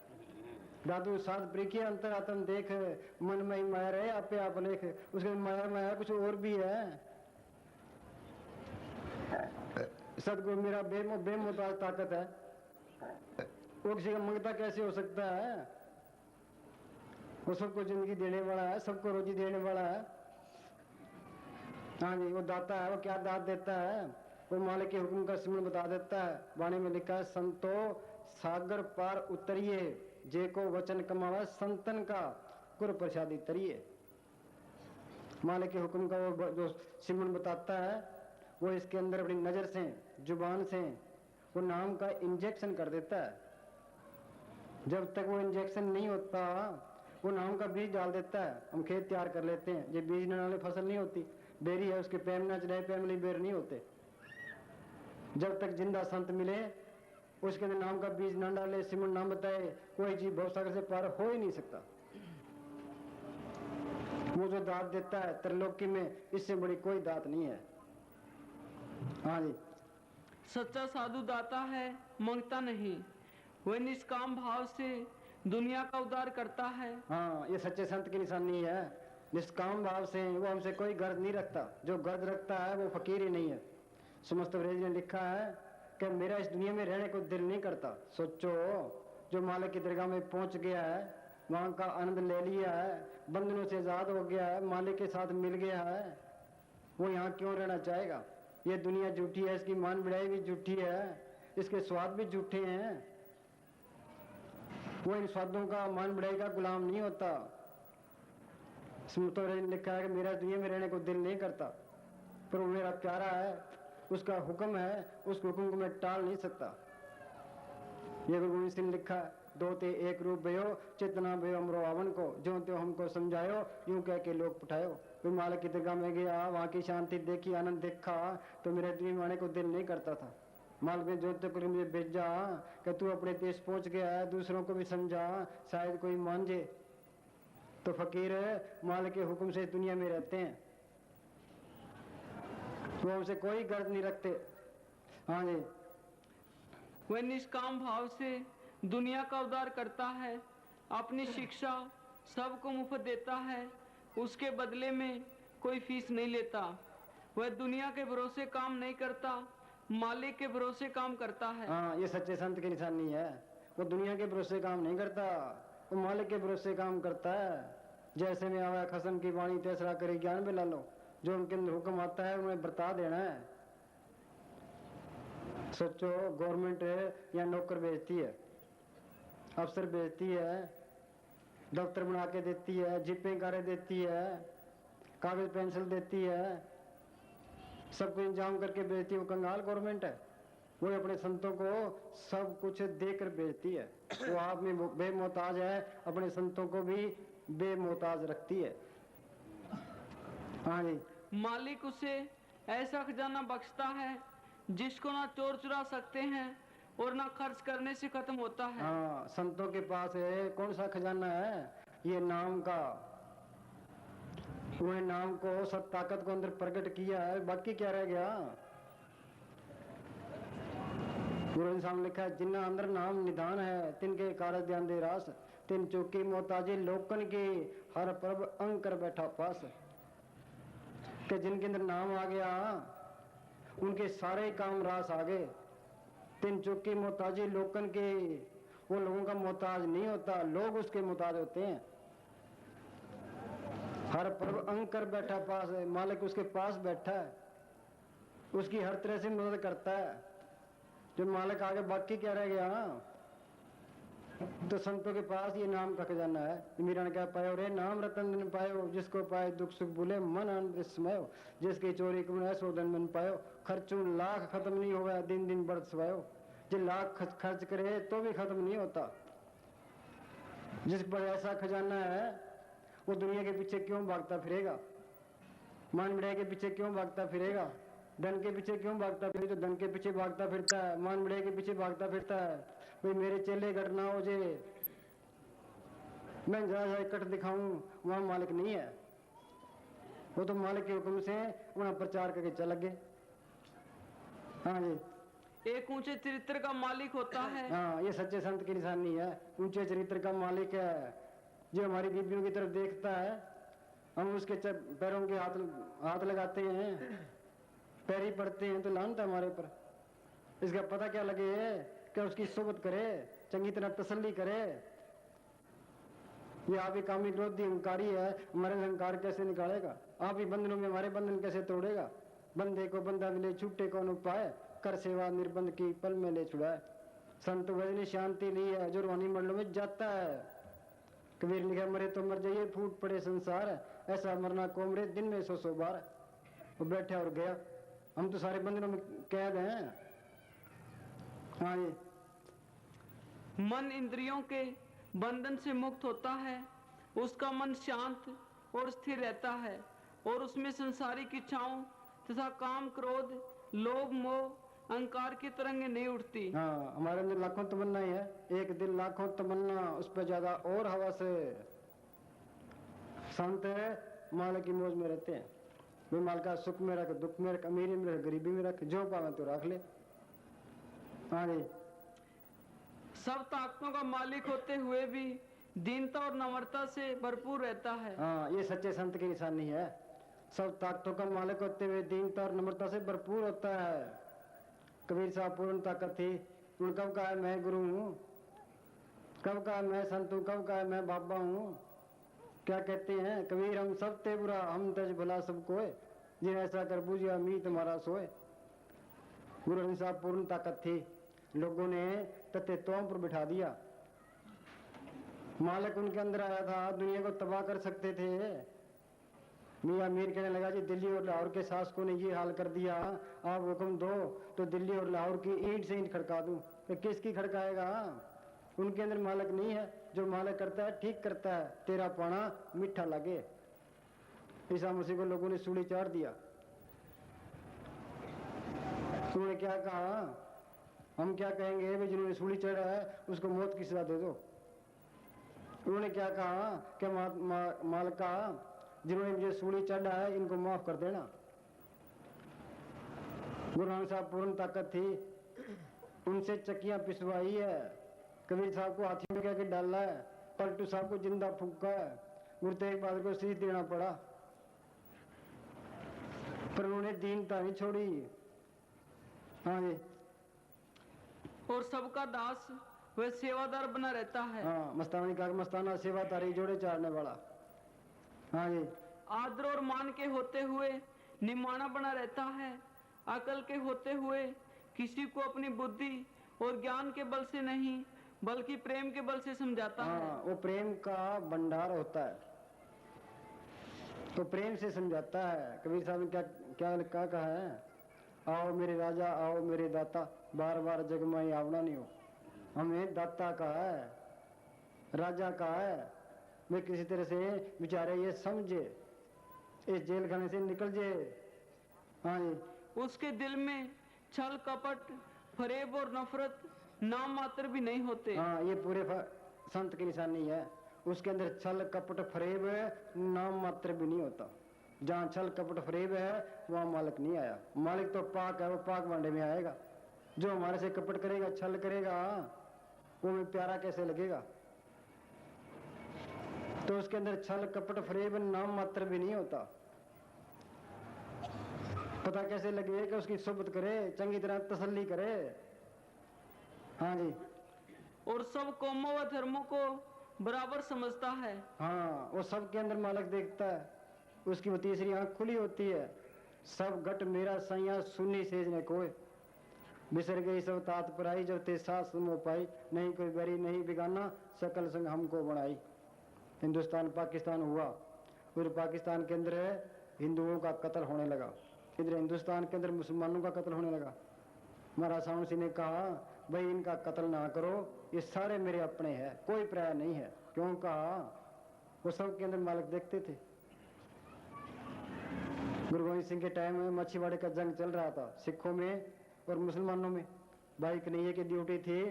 दादू साध प्रीखी अंतर आत्म देख, मन में ही माया रहे आपे आप लेख। उसके माया कुछ और भी है। सदगुरु मेरा बेमोहताज ताकत है, वो किसी का मंगता कैसे हो सकता है? वो सबको जिंदगी देने वाला है, सबको रोजी देने वाला है। हाँ जी, वो दाता है। वो क्या दात देता है? वो मालिक के हुक्म का सिमरन बता देता है। वाणी में लिखा है संतो सागर पार उतरिए, जे को वचन कमावा संतन का गुरु प्रसादी तरिए। मालिक के हुक्म का वो जो सिमरन बताता है, वो इसके अंदर अपनी नजर से, जुबान से वो नाम का इंजेक्शन कर देता है। जब तक वो इंजेक्शन नहीं होता वो नाम का बीज डाल देता है। हम खेत तैयार कर लेते हैं, ये बीज न डाले फसल नहीं होती। बेरी है उसके पैम न चढ़े, पैमली बेर नहीं होते। जब तक जिंदा संत मिले उसके अंदर नाम का बीज न डाले, सिमरन नाम बताए, कोई जीव भवसागर से पार हो ही नहीं सकता। वो जो दात देता है त्रिलोकी में, इससे बड़ी कोई दात नहीं है। हाँ जी,
सच्चा साधु दाता है, मांगता नहीं। वह निष्काम भाव से दुनिया का उद्धार करता है।
हाँ, ये सच्चे संत की निशानी है। निष्काम भाव से वो हमसे कोई गर्ज नहीं रखता। जो गर्ज रखता है वो फकीर ही नहीं है। समस्त ब्रज ने लिखा है कि मेरा इस दुनिया में रहने को दिल नहीं करता। सोचो, जो मालिक की दरगाह में पहुंच गया है, वहां का आनंद ले लिया है, बंधनों से आजाद हो गया है, मालिक के साथ मिल गया है, वो यहाँ क्यों रहना चाहेगा? ये दुनिया झूठी है, इसकी मान बढ़ाई भी झूठी है, इसके स्वाद भी झूठे हैं। वो इन स्वादों का मान बढ़ाई का गुलाम नहीं होता। स्मृत ने लिखा है कि मेरा दुनिया में रहने को दिल नहीं करता, पर वो मेरा प्यारा है, उसका हुक्म है, उस हुक्म को मैं टाल नहीं सकता। ये गुरु गोविंद सिंह लिखा है, दो ते एक रूप भयो चेतना भयो अमरो आवन को, जो त्यो हमको समझायो यूं कह के लोग पठायो। कोई मालिक की दरगाह में गया, वहां की शांति देखी, आनंद देखा, तो मेरे दिल में आने को दिल नहीं करता था। मालिक ने जो तक मुझे भेजा कि तू अपने देश पहुंच गया है, दूसरों को भी समझा, शायद कोई मान जे। तो फकीर मालिक के हुक्म से दुनिया में रहते हैं, वो उनसे कोई गर्ज नहीं रखते। हाँ जी,
वह निष्काम भाव से दुनिया का उद्धार करता है, अपनी शिक्षा सबको मुफ्त देता है, उसके बदले में कोई फीस नहीं लेता। वह दुनिया के भरोसे काम नहीं करता, मालिक के भरोसे काम करता है।
हाँ, ये सच्चे संत की निशानी है। वो दुनिया के भरोसे काम नहीं करता, वो मालिक के भरोसे काम करता है। जैसे में आवा खसम की वाणी तेसरा करे ज्ञान में ला लो, जो उनके अंदर हुक्म आता है उन्हें बता देना है। सोचो, गवर्नमेंट या नौकर भेजती है, अफसर भेजती है, दफ्तर बना के देती है, जिपें कारें देती है, कागज पेंसिल देती है, सब कुछ इंतजाम करके भेजती है। वो कंगाल गवर्नमेंट है, वो अपने संतों को सब कुछ देकर भेजती है। वो आप में बेमोहताज है, अपने संतों को भी बेमोहताज रखती है। हाँ जी,
मालिक उसे ऐसा खजाना बख्शता है जिसको ना चोर चुरा सकते हैं और ना खर्च करने से खत्म होता है।
हाँ, संतों के पास है कौन सा खजाना है? ये नाम का। वह नाम को सब ताकत को अंदर प्रकट किया है, बाकी क्या रह गया? गुरु साहब लिखा है, जिन्ना अंदर नाम निदान है तिनके कारज ध्यान दे रास, तिन चौकी मोहताजी लोकन की हर पर्व अंग कर बैठा पास। कि जिनके अंदर नाम आ गया उनके सारे काम रास आ गए। तिन चौकी मोहताजी लोकन के, वो लोगों का मोहताज नहीं होता, लोग उसके मोहताज होते हैं। हर पर्व अंग कर बैठा पास है, मालिक उसके पास बैठा है, उसकी हर तरह से मदद करता है। जो मालिक आगे बाकी क्या रह गया? तो संतों के पास ये नाम का खजाना है। मीरा ने क्या पायो रे? नाम रतन धन पायो, जिसको पाए दुख सुख भूले मन आनंद समायो, जिसकी चोरी कम सो धन मन पायो, खर्चू लाख खत्म नहीं होगा दिन दिन बढ़ सवायो। जो लाख खर्च करे तो भी खत्म नहीं होता। जिस पर ऐसा खजाना है वो दुनिया के पीछे क्यों भागता फिरेगा? मान बढ़िया के पीछे क्यों भागता फिरेगा? धन के पीछे क्यों भागता फिरेगा? तो धन के पीछे भागता फिरता है, मान बढ़िया के पीछे भागता फिरता है। भाई मेरे चेले घटना हो जे, मैं जरा इकट्ठ दिखाऊं, वहां मालिक नहीं है। वो तो मालिक के हुक्म से वहां प्रचार करके चल गए। हाँ जी,
एक ऊंचे चरित्र का मालिक होता है।
हाँ, ये सच्चे संत की निशानी है। ऊंचे चरित्र का मालिक है, जो हमारी बीबियों की तरफ देखता है, हम उसके पैरों के हाथ लगाते हैं, पैर ही पड़ते हैं तो लानता हमारे ऊपर। इसका पता क्या लगे कि उसकी सोबत करे, चंगी तरह तसल्ली करे। ये आप ही कामी क्रोधी अहंकारी है, हमारे अहंकार कैसे निकालेगा? आप ही बंधनों में हमारे बंधन कैसे तोड़ेगा? बंदे को बंदा मिले छूटे कौन उपाय, कर सेवा निर्बंध की पल में ले छुड़ाए। संत वजनी शांति ली है जो रूहानी मंडलों में जाता है। कबीर लिखा, मरे तो मर जाइए फूट पड़े संसार, ऐसा मरना कोमरे दिन में 100 बार। वो बैठा और गया। हम तो सारे बंधनों में कैद हैं। हाँ जी,
मन इंद्रियों के बंधन से मुक्त होता है, उसका मन शांत और स्थिर रहता है और उसमें संसारिक इच्छाओं तथा काम क्रोध लोभ मोह अहंकार की तरंगें नहीं उठती।
हाँ, हमारे अंदर लाखों तमन्ना ही है, एक दिल लाखों तमन्ना, उस पर ज्यादा और हवा से। संत मालिक की मौज में रहते हैं। वे माल का सुख में रख, दुख में रख, अमीरी में रख, गरीबी में रख, जो पावे तो रख ले। हाँ जी,
सब ताकतों का मालिक होते हुए भी दीनता और नम्रता से भरपूर रहता है।
हाँ, ये सच्चे संत की निशानी है। सब ताकतों का मालिक होते हुए दीनता और नम्रता से भरपूर होता है। कबीर साहब पूर्ण ताकत थी, उन कब कहा मैं गुरु हूँ, कब कहा मैं संत हूँ, कब कहा मैं बाबा हूँ। क्या कहते हैं कबीर, हम सब ते बुरा हम तज भला सब कोय, जिन ऐसा कर बूझिया मीत हमारा सोए। गुरु साहब पूर्ण ताकत थी, लोगों ने तत्व पर बिठा दिया। मालिक उनके अंदर आया था, दुनिया को तबाह कर सकते थे। मियां मीर कहने लगा जी दिल्ली और लाहौर के शासकों ने ये हाल कर दिया, आप हुक्म दो तो दिल्ली और लाहौर की ईंट से ईंट खड़का दूं। कि किसकी खड़काएगा? उनके अंदर मालिक नहीं है। जो मालिक करता है ठीक करता है, तेरा पाना मीठा लगे। ईसा मसीह को लोगों ने सूली चाड़ दिया। उन्होंने क्या कहा? हम क्या कहेंगे भाई जिन्होंने सूली चढ़ा है उसको मौत की सजा दे दो। उन्होंने क्या कहा कि मालिका जिन्होंने मुझे सूली चढ़ा है इनको माफ कर देना। गुरु नानक साहब पूर्ण ताकत थी, उनसे चक्कियां पिसवाई है। कबीर साहब को हाथी में क्या के डाला है, पलटू साहब को जिंदा फूका है, गुरु तेग बहादुर को सीध देना पड़ा, पर उन्होंने दीनता नहीं छोड़ी। हाँ जी।
और सबका दास वह सेवादार बना रहता है।
हाँ, मस्तानी का मस्ताना सेवादारी जोड़े चारने वाला। हाँ जी।
आदर और मान के होते हुए निमाना बना रहता है। अकल के होते हुए किसी को अपनी बुद्धि और ज्ञान के बल से नहीं बल्कि प्रेम के बल से समझाता है।
वो प्रेम का भंडार होता है, तो प्रेम से समझाता है। कबीर साहब ने क्या कहा है? आओ मेरे राजा, आओ मेरे दाता, बार बार जग में आवना नहीं हो। हमें दाता कहा है, राजा कहा है। मैं किसी तरह से बेचारे ये समझे, इस जेल खाने से निकल जाए। हाँ जी।
उसके दिल में छल कपट फरेब और नफरत नाम मात्र भी नहीं होते।
हाँ, ये पूरे संत की निशानी है। उसके अंदर छल कपट फरेब नाम मात्र भी नहीं होता। जहाँ छल कपट फरेब है वहाँ मालिक नहीं आया। मालिक तो पाक है, वो पाक भांडे में आएगा। जो हमारे से कपट करेगा, छल करेगा, वो में प्यारा कैसे लगेगा? तो उसके अंदर छल कपट फरेब नाम मात्र भी नहीं होता। पता कैसे लगे कि उसकी सोबत करे, चंगी तरह तसल्ली करे। हाँ जी।
और सब कौमों व धर्मों को बराबर समझता है।
हाँ, वो सबके अंदर मालिक देखता है। उसकी वो तीसरी आंख खुली होती है। सब घट मेरा सैया सुनी सेज ने कोय, बिसर गई सब तात पराई, जब ते सास मोह पाई, नहीं कोई बैरी नहीं बिगाना, सकल संग हमको बनाई। हिंदुस्तान पाकिस्तान हुआ, फिर पाकिस्तान के अंदर हिंदुओं का कत्ल होने लगा, इधर हिंदुस्तान के अंदर मुसलमानों का कत्ल होने लगा। महाराज साउंड सिंह ने कहा भाई इनका कत्ल ना करो, ये सारे मेरे अपने हैं, कोई पराया नहीं है। क्यों कहा? वो सब के अंदर मालिक देखते थे। गुरु गोविंद सिंह के टाइम में मच्छीवाड़े का जंग चल रहा था, सिखों में और मुसलमानों में। भाई कन्हैया की ड्यूटी थी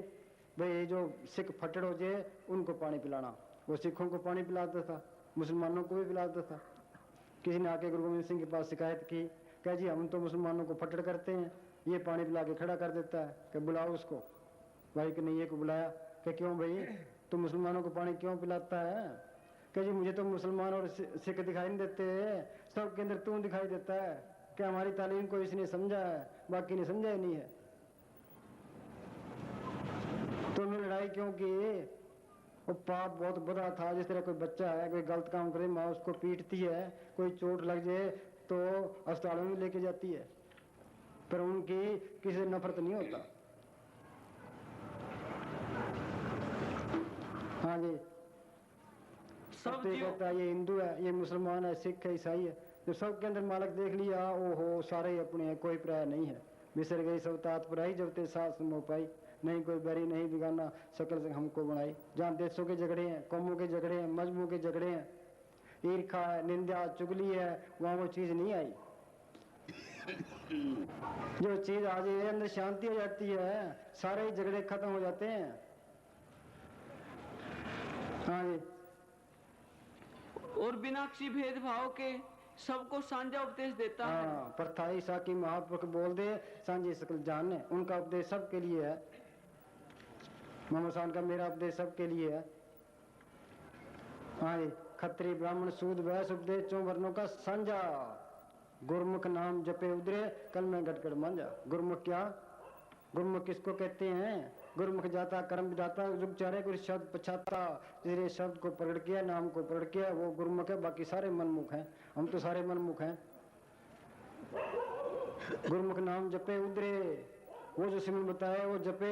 भाई जो सिख फटड़ हो जाए उनको पानी पिलाना। वो सिखों को पानी पिलाता था, मुसलमानों को भी पिलाता था। किसी ने आके गुरु गोविंद सिंह के पास शिकायत की, कह जी हम तो मुसलमानों को फटड़ करते हैं, ये पानी पिला के खड़ा कर देता है, कि बुलाओ उसको। भाई कन्हैया को बुलाया, कि क्यों भाई तू मुसलमानों को पानी क्यों पिलाता है? कि जी मुझे तो मुसलमान और सिख दिखाई नहीं देते, सब के अंदर तू दिखाई देता है। कि हमारी तालीम को इसने समझा है, बाकी ने समझा ही नहीं है। तो उन्होंने लड़ाई क्यों की? वो पाप बहुत बड़ा था। जिस तरह कोई बच्चा है, कोई गलत काम करे, माँ उसको पीटती है, कोई चोट लग जाए तो अस्पतालों में लेके जाती है, पर उनकी किसी से नफरत नहीं होता। हाँ जी। सब कहता है ये हिंदू है, ये मुसलमान है, सिख है, ईसाई है। जब सबके अंदर मालिक देख लिया, ओहो सारे ही अपने हैं, कोई पराया नहीं है। बिसर गई सब तात पराई, जब ते सास मोह पाई, नहीं कोई बैरी नहीं बिगाना, सकल से हमको बनाई। जहाँ देशों के झगड़े हैं, कौमों के झगड़े हैं, मजहबों के झगड़े हैं, ईर्खा है, निंदा चुगली है, वहाँ वो चीज नहीं आई। जो चीज आ जाए अंदर शांति हो जाती है, सारे ही झगड़े खत्म हो जाते हैं। हाँ जी।
और बिना किसी भेदभाव के सबको साझा उपदेश देता है।
हाँ, परथाई साकी महापुरुष बोल दे सांझे सकल जान है। उनका उपदेश सबके लिए है। मोहम्मद साहब का मेरा उपदेश सबके लिए है। हाँ जी। खत्री ब्राह्मण सूद वैश्य उपदेश चौ वर्णों का साझा। गुरमुख नाम जपे उदरे, कल में गटगट मांझा। गुरमुख क्या? गुरमुख किसको कहते हैं? गुरमुख जाता कर्म विधाता, रुक चारे कोई शब्द पछाता, जिसने शब्द को प्रकट किया, नाम को प्रकट किया, वो गुरमुख है। बाकी सारे मनमुख हैं, हम तो सारे मनमुख हैं। गुरमुख नाम जपे उदरे, वो जो सिमरन बताया वो जपे,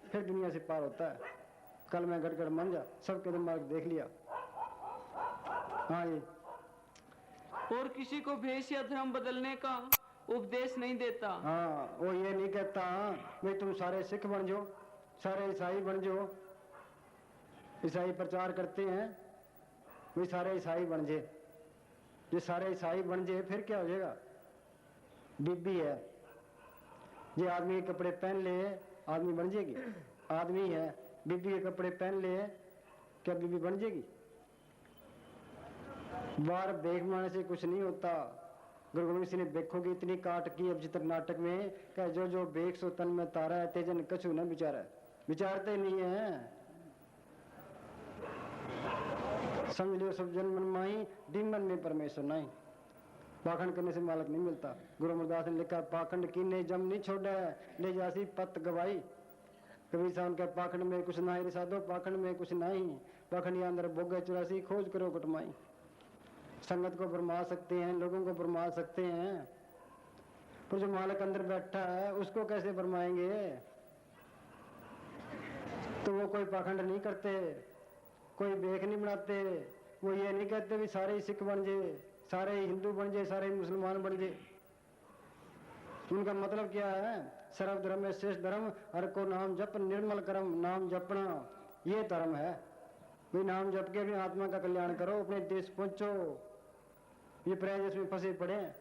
फिर दुनिया से पार होता है। कल मैं गटगट मांझा, सबके दिमाग देख लिया। हाँ जी।
और किसी को भेष या धर्म बदलने का उपदेश नहीं देता।
हाँ, वो ये नहीं कहता भाई तुम सारे सिख बन जाओ, सारे ईसाई बन जाओ, ईसाई प्रचार करते हैं, वे सारे ईसाई बन जाए। ये सारे ईसाई बन जाए फिर क्या हो जाएगा? बीबी है, ये आदमी के कपड़े पहन ले आदमी बन जाएगी? आदमी है, बीबी के कपड़े पहन ले, क्या बीबी बन जाएगी? बार बेख मारने से कुछ नहीं होता। गुरु गोविंद सिंह ने बेखों की इतनी काट की अब चित्र नाटक में, क्या जो जो बेख सो तन में तारा है, तेजन कछु न विचारा, विचारते नहीं है। समझ लियो सब जन मन माही, डिमन में परमेश्वर नहीं। पाखंड करने से मालक नहीं मिलता। गुरु अमरदास ने लिखा, पाखंड की ने जम नहीं छोड़ा है, ले जासी पत गवाई। कबीर साहब का पाखंड में कुछ ना ही साधो, पाखंड में कुछ नहीं, पाखंड अंदर बोगे चुरासी, खोज करो कटमाई। संगत को भरमा सकते हैं, लोगों को भरमा सकते हैं, पर जो मालक अंदर बैठा है उसको कैसे भरमाएंगे? तो वो कोई पाखंड नहीं करते, कोई बेख नहीं बनाते, वो ये नहीं कहते भी सारे ही सिख बन जाए, सारे ही हिंदू बन जाए, सारे ही मुसलमान बन जाए। उनका मतलब क्या है? सर्वधर्म में श्रेष्ठ धर्म, हर को नाम जप निर्मल कर्म। नाम जपना ये धर्म है भाई। नाम जप के अपनी आत्मा का कल्याण करो, अपने देश पहुंचो। ये प्रयास में फंसे पड़े हैं।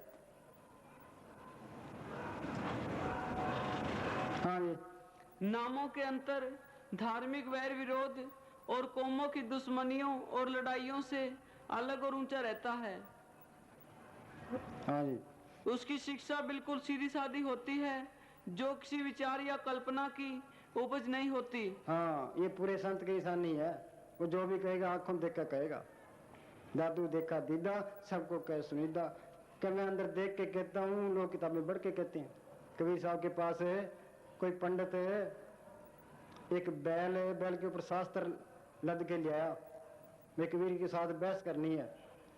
हाँ जी।
नामों के अंतर धार्मिक वैर विरोध और कौमों की दुश्मनियों और लड़ाइयों से अलग और ऊंचा रहता है।
हाँ जी।
उसकी शिक्षा बिल्कुल सीधी सादी होती है, जो किसी विचार या कल्पना की उपज नहीं होती।
हाँ, ये पूरे संत की निशानी है। वो जो भी कहेगा आंखों देख कर कहेगा। दादू देखा दीदा, सबको कह सुनीदा। क्या मैं अंदर देख के कहता हूँ, लोग किताबें बढ़ के कहते हैं। कबीर साहब के पास है कोई पंडित है, एक बैल है, बैल के ऊपर शास्त्र लद के ले आया, मैं कबीर के साथ बहस करनी है।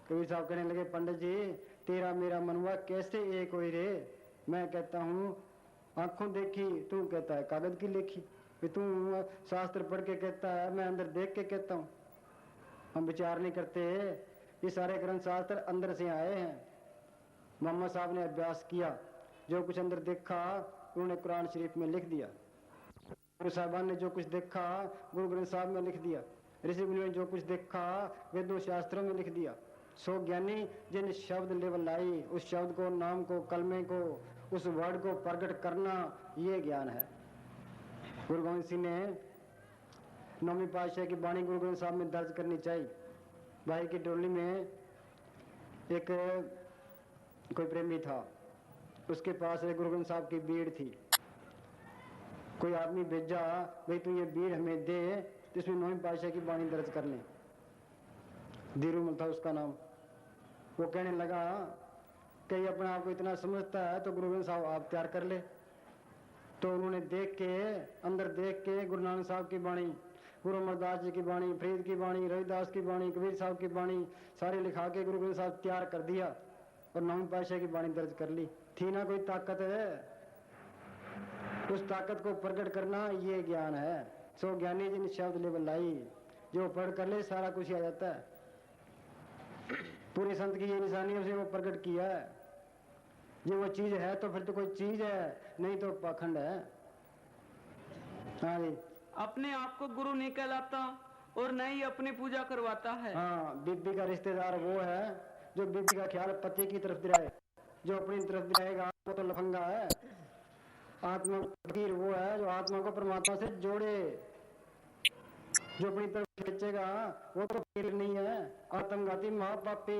कबीर साहब कहने लगे, पंडित जी तेरा मेरा मनवा कैसे एक हुई रे? मैं कहता हूँ आंखों देखी, तू कहता है कागज की लेखी। तू शास्त्र पढ़ के कहता है, मैं अंदर देख के कहता हूँ। हम विचार नहीं करते। ये सारे ग्रंथ शास्त्र अंदर से आए हैं। मोहम्मद साहब ने अभ्यास किया, जो कुछ अंदर देखा उन्होंने कुरान शरीफ में लिख दिया। गुरु साहबान ने जो कुछ देखा गुरु ग्रंथ साहब में लिख दिया। ऋषि मुनि ने जो कुछ देखा वेदों शास्त्रों में लिख दिया। सो ज्ञानी जिन शब्द लेवल लाई, उस शब्द को, नाम को, कलमे को, उस वर्ड को प्रकट करना, ये ज्ञान है। गुरु गोविंद सिंह ने 9वीं पातशाह की वाणी गुरु ग्रंथ साहब में दर्ज करनी चाहिए। भाई की डोली में एक कोई प्रेमी था, उसके पास एक गुरु ग्रंथ साहब की बीड़ थी। कोई आदमी भेजा, भाई तू ये बीड़ हमें दे, इसमें 9वीं पातशाह की वाणी दर्ज कर ले। धीरूमल था उसका नाम। वो कहने लगा कि अपने आप को इतना समझता है तो गुरु ग्रंथ साहब आप तैयार कर ले। तो उन्होंने देख के, अंदर देख के गुरु नानक साहब की वाणी, गुरु अमरदास जी की वाणी, फरीद की वाणी, रविदास की वाणी, कबीर साहब की वाणी सारे लिखा के गुरु ग्रंथ साहब तैयार कर दिया और 9वीं पातशाह की वाणी दर्ज कर ली। थी ना कोई ताकत है? उस ताकत को प्रकट करना ये ज्ञान है। सो ज्ञानी जिन शब्द लेवल लाई, जो पढ़ कर ले सारा कुछ आ जाता है। पूरे संत की ये निशानी उसे वो प्रकट किया है। ये वो चीज है तो फिर तो कोई चीज है, नहीं तो पाखंड है। हाँ जी।
अपने आप को गुरु नहीं कहलाता और न ही अपनी पूजा करवाता है।
हाँ, बीबी का रिश्तेदार वो है जो बीबी का ख्याल पति की तरफ दिलाए, जो अपनी तरफ दिलाएगा वो तो लफंगा है। आत्मा फकीर वो है जो आत्मा को परमात्मा से जोड़े, जो अपनी तरफ खींचेगा वो तो फकीर नहीं है, आत्मघाती महापापी।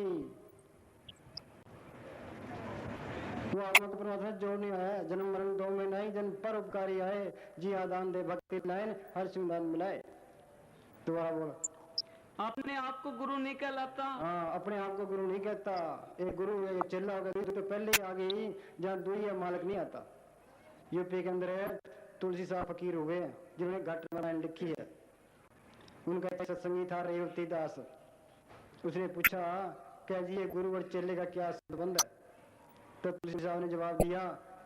वो आत्मा को परमात्मा से जोड़ने आया। जन्म मरण दो में नहीं, जन्म पर उपकारी आए, जी आदान दे भक्ति लाइन, हर सुदान मिलाए। दोबारा बोल।
अपने आप को गुरु नहीं कहलाता।
हाँ, अपने आप को गुरु नहीं कहता। एक गुरु एक चेला होगा तो पहले ही आ गई जहाँ दुई या मालक नहीं आता। यूपी के अंदर है तुलसी साहब फकीर हुए जिन्होंने घट रामायण लिखी है। उनका एक सत्संगी था रेवती दास। उसने पूछा क्या जी ये गुरु और चेले का क्या संबंध है? तो तुलसी साहब ने जवाब दिया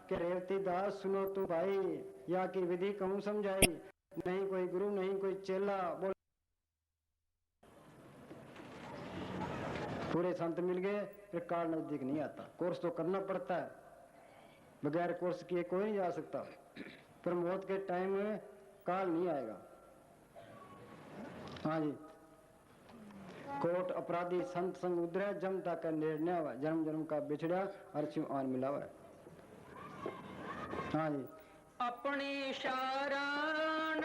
कि रेवती दास सुनो तो भाई, या की विधि कहूँ समझाई, नहीं कोई गुरु नहीं कोई चेला। बोल पूरे संत मिल गए, फिर काल नजदीक नहीं आता। कोर्स तो करना पड़ता है, बगैर कोर्स किए कोई नहीं जा सकता। पर मौत के टाइम में काल नहीं आएगा। हाँ जी, कोट अपराधी संत संग उधरे जम तक निर्णय हुआ, जन्म जन्म का बिछड़ा अर्शिव आन मिला हुआ। हाँ जी,
अपनी शरण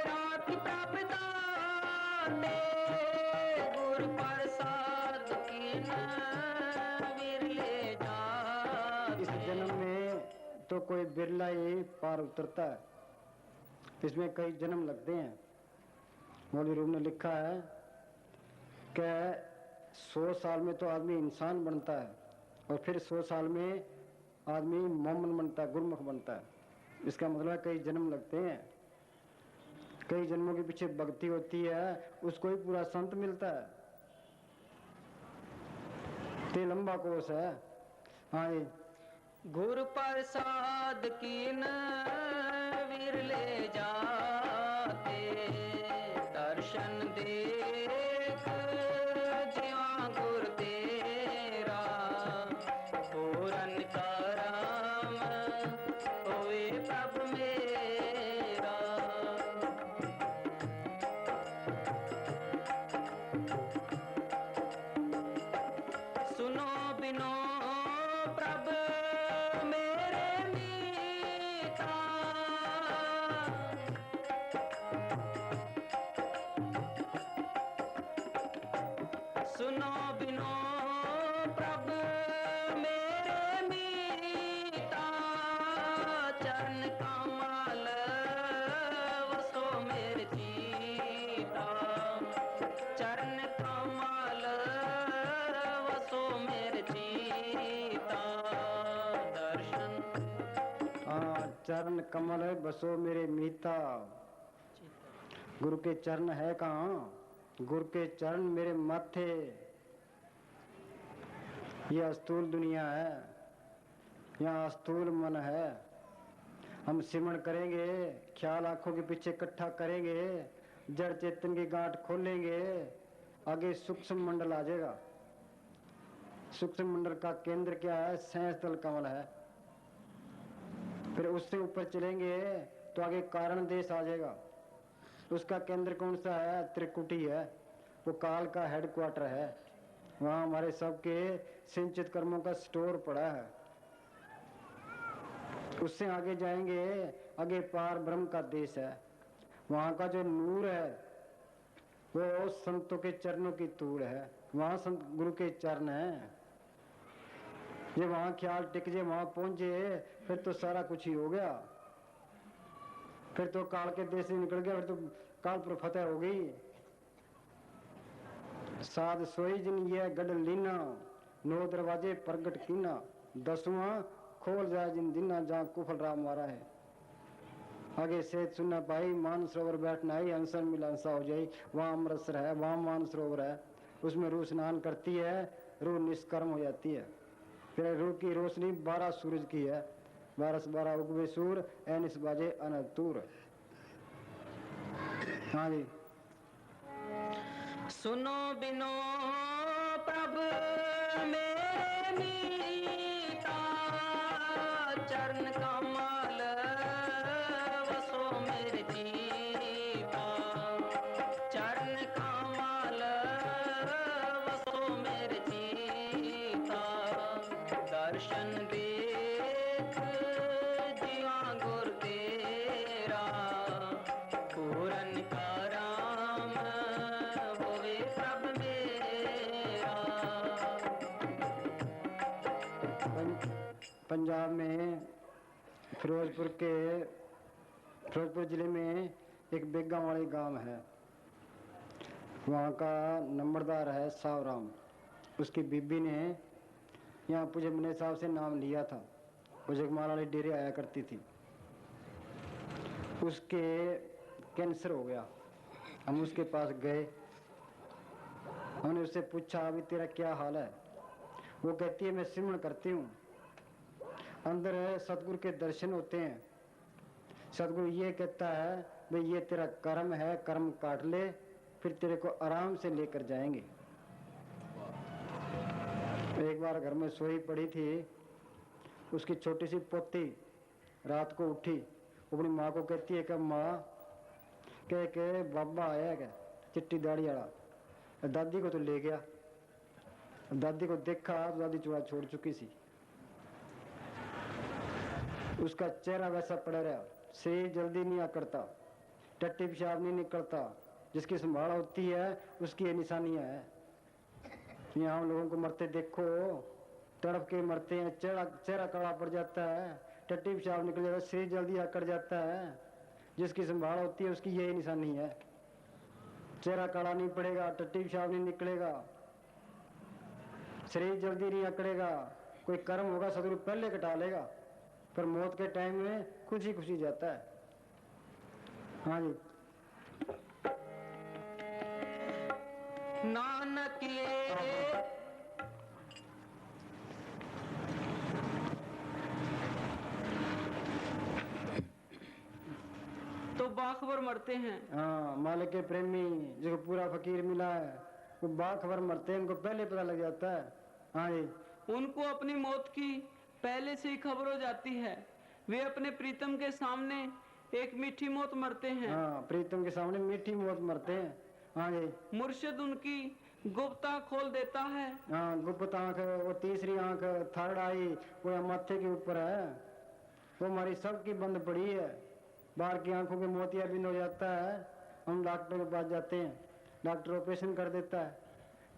राखी प्रभ दाते, गुर प्रसाद कीन विरले जाते।
इस जन्म में तो कोई बिरला ही पार उतरता है, इसमें कई जन्म लगते हैं। मौलवी रूप ने लिखा है कि 100 साल में तो आदमी इंसान बनता है और फिर 100 साल में आदमी मोमन बनता है, गुरमुख बनता है। इसका मतलब है कई जन्म लगते हैं, कई जन्मों के पीछे भक्ति होती है, उसको ही पूरा संत मिलता है। ते लंबा कोर्स है। हाँ जी,
गुरु प्रसाद कीन विरले जाते, दर्शन देख जीवा गुर तेरा, पूरन करम होवे प्रभु मेरा। सुनो बिनो प्रभु मेरे मीता, सुनो बिनो प्रभु मेरे मीता, चरण कमल वसो मेरे चीता, चरण कमल वसो मेरे चीता, दर्शन
हाँ, चरण कमल है बसो मेरे मीता। गुरु के चरण है कहाँ? गुरु के चरण मेरे माथे। यह स्थूल दुनिया है, यहाँ स्थूल मन है। हम सिमरण करेंगे, ख्याल आंखों के पीछे इकट्ठा करेंगे, जड़ चेतन की गांठ खोलेंगे, आगे सूक्ष्म मंडल आ जाएगा। सूक्ष्म मंडल का केंद्र क्या है? सहस्त्र कमल है। फिर उससे ऊपर चलेंगे तो आगे कारण देश आ जाएगा। उसका केंद्र कौन सा है? त्रिकुटी है, वो काल का हेडक्वार्टर है। वहाँ हमारे सबके सिंचित कर्मों का स्टोर पड़ा है। उससे आगे जाएंगे, आगे पार ब्रह्म का देश है। वहाँ का जो नूर है वो संतों के चरणों की तूड़ है। वहाँ संत गुरु के चरण है। ये वहाँ ख्याल टिक जे, वहाँ पहुंचे, फिर तो सारा कुछ ही हो गया। फिर तो काल के देश से निकल गया, फिर तो काल पर फतेह हो गई। साध सोई जिन ये गढ़ लीना, 9 दरवाजे प्रगट कीना, 10वां खोल जाए जिन दिना, जहाँ कुफल राम मारा है। आगे से सुनना पाई, मान सरोवर बैठना आई, हंसन मिलांसा हो जाई। वहाँ अमृतसर है, वहाँ मान सरोवर है, उसमें रूह स्नान करती है, रूह निष्कर्म हो जाती है। फिर रूह की रोशनी 12 सूरज की है, 12 से 12 उगवे सूर, एनिस बाजे अनतूर। हाँ जी,
सुनो बिनो प्रभु मेरे मीता, चरण कमल वसो मेरे जीवा, चरण कमल वसो मेरे जीवा, दर्शन देख जीवा गुर तेरा, पूरन करम होवे प्रभ मेरा।
पंजाब में फिरोजपुर जिले में एक बेगा वाली गांव है। वहाँ का नंबरदार है सावराम। उसकी बीबी ने यहाँ पूजे मने साहब से नाम लिया था। वो जगमाल वाले डेरे आया करती थी। उसके कैंसर हो गया। हम उसके पास गए, हमने उससे पूछा अभी तेरा क्या हाल है? वो कहती है मैं सिमरण करती हूँ, अंदर सतगुरु के दर्शन होते हैं। सतगुरु ये कहता है भाई ये तेरा कर्म है, कर्म काट ले, फिर तेरे को आराम से लेकर जाएंगे। एक बार घर में सोई पड़ी थी, उसकी छोटी सी पोती रात को उठी, अपनी माँ को कहती है कि माँ कह के बाबा आया क्या चिट्टी दाढ़ी वाला, दादी को तो ले गया। दादी को देखा तो दादी चूड़ा छोड़ चुकी सी, उसका चेहरा वैसा पड़ा रहा, शरीर जल्दी नहीं आकड़ता, टट्टी पेशाब नहीं निकलता, जिसकी संभाल होती है उसकी ये निशानियां है। यहाँ हम लोगों को मरते देखो, तड़प के मरते हैं, चेहरा काला पड़ जाता है, टट्टी पेशाब निकल जाता है, शरीर जल्दी आकड़ जाता है, जिसकी संभाल होती है उसकी यही निशानी है। चेहरा काला नहीं पड़ेगा, टट्टी पेशाब नहीं निकलेगा, शरीर जल्दी नहीं अकड़ेगा, कोई कर्म होगा सदगुरु पहले कटा लेगा, पर मौत के टाइम में खुशी खुशी जाता है। हाँ जी।
नानक ले
तो बाखबर मरते हैं।
हाँ, मालिक के प्रेमी जिसको पूरा फकीर मिला है वो बाखबर मरते हैं, उनको पहले पता लग जाता है। हाँ जी।
उनको अपनी मौत की पहले से ही खबर हो जाती है, वे अपने प्रीतम के सामने एक मीठी मौत मरते हैं।
हाँ, प्रीतम के सामने मीठी मौत मरते हैं। हाँ जी।
मुर्शिद उनकी गुप्त आँख खोल देता है।
हाँ, गुप्त आंख, वो तीसरी आंख, थर्ड आई, वो यहाँ माथे के ऊपर है, वो हमारी सबकी बंद पड़ी है। बाहर की आंखों के मोतियाबिंद हो जाता है, हम डॉक्टर के पास जाते हैं, डॉक्टर ऑपरेशन कर देता है।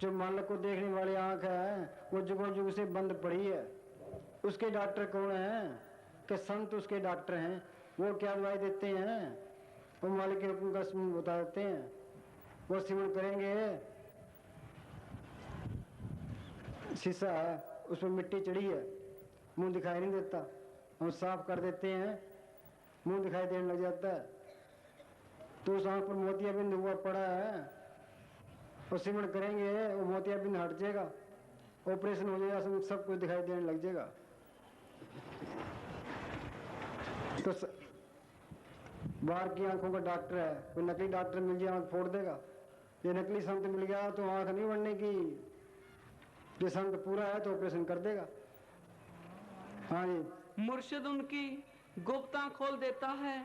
जो मालिक को देखने वाली आंख है वो जुगों जुग से बंद पड़ी है। उसके डॉक्टर कौन है? कि संत उसके डॉक्टर हैं। वो क्या दवाई देते हैं? वो मालिक के हुक्म का सिमरन बता देते हैं। वो सिमरन करेंगे, शीशा है उसमें मिट्टी चढ़ी है, मुंह दिखाई नहीं देता, हम साफ कर देते हैं, मुंह दिखाई देने लग जाता है। तो उस आंख पर मोतियाबिंद हुआ पड़ा है, वो सिमरन करेंगे वो मोतियाबिंद हट जाएगा, ऑपरेशन हो जाएगा, सब कुछ दिखाई देने लग जाएगा। तो बाहर की आंखों का डॉक्टर है, कोई नकली डॉक्टर मिल जाए आंख फोड़ देगा। ये नकली संत मिल गया तो आंख नहीं बढ़ने की, जो संत पूरा है तो ऑपरेशन कर देगा। हाँ जी।
मुर्शिद उनकी गुप्त आँख खोल देता है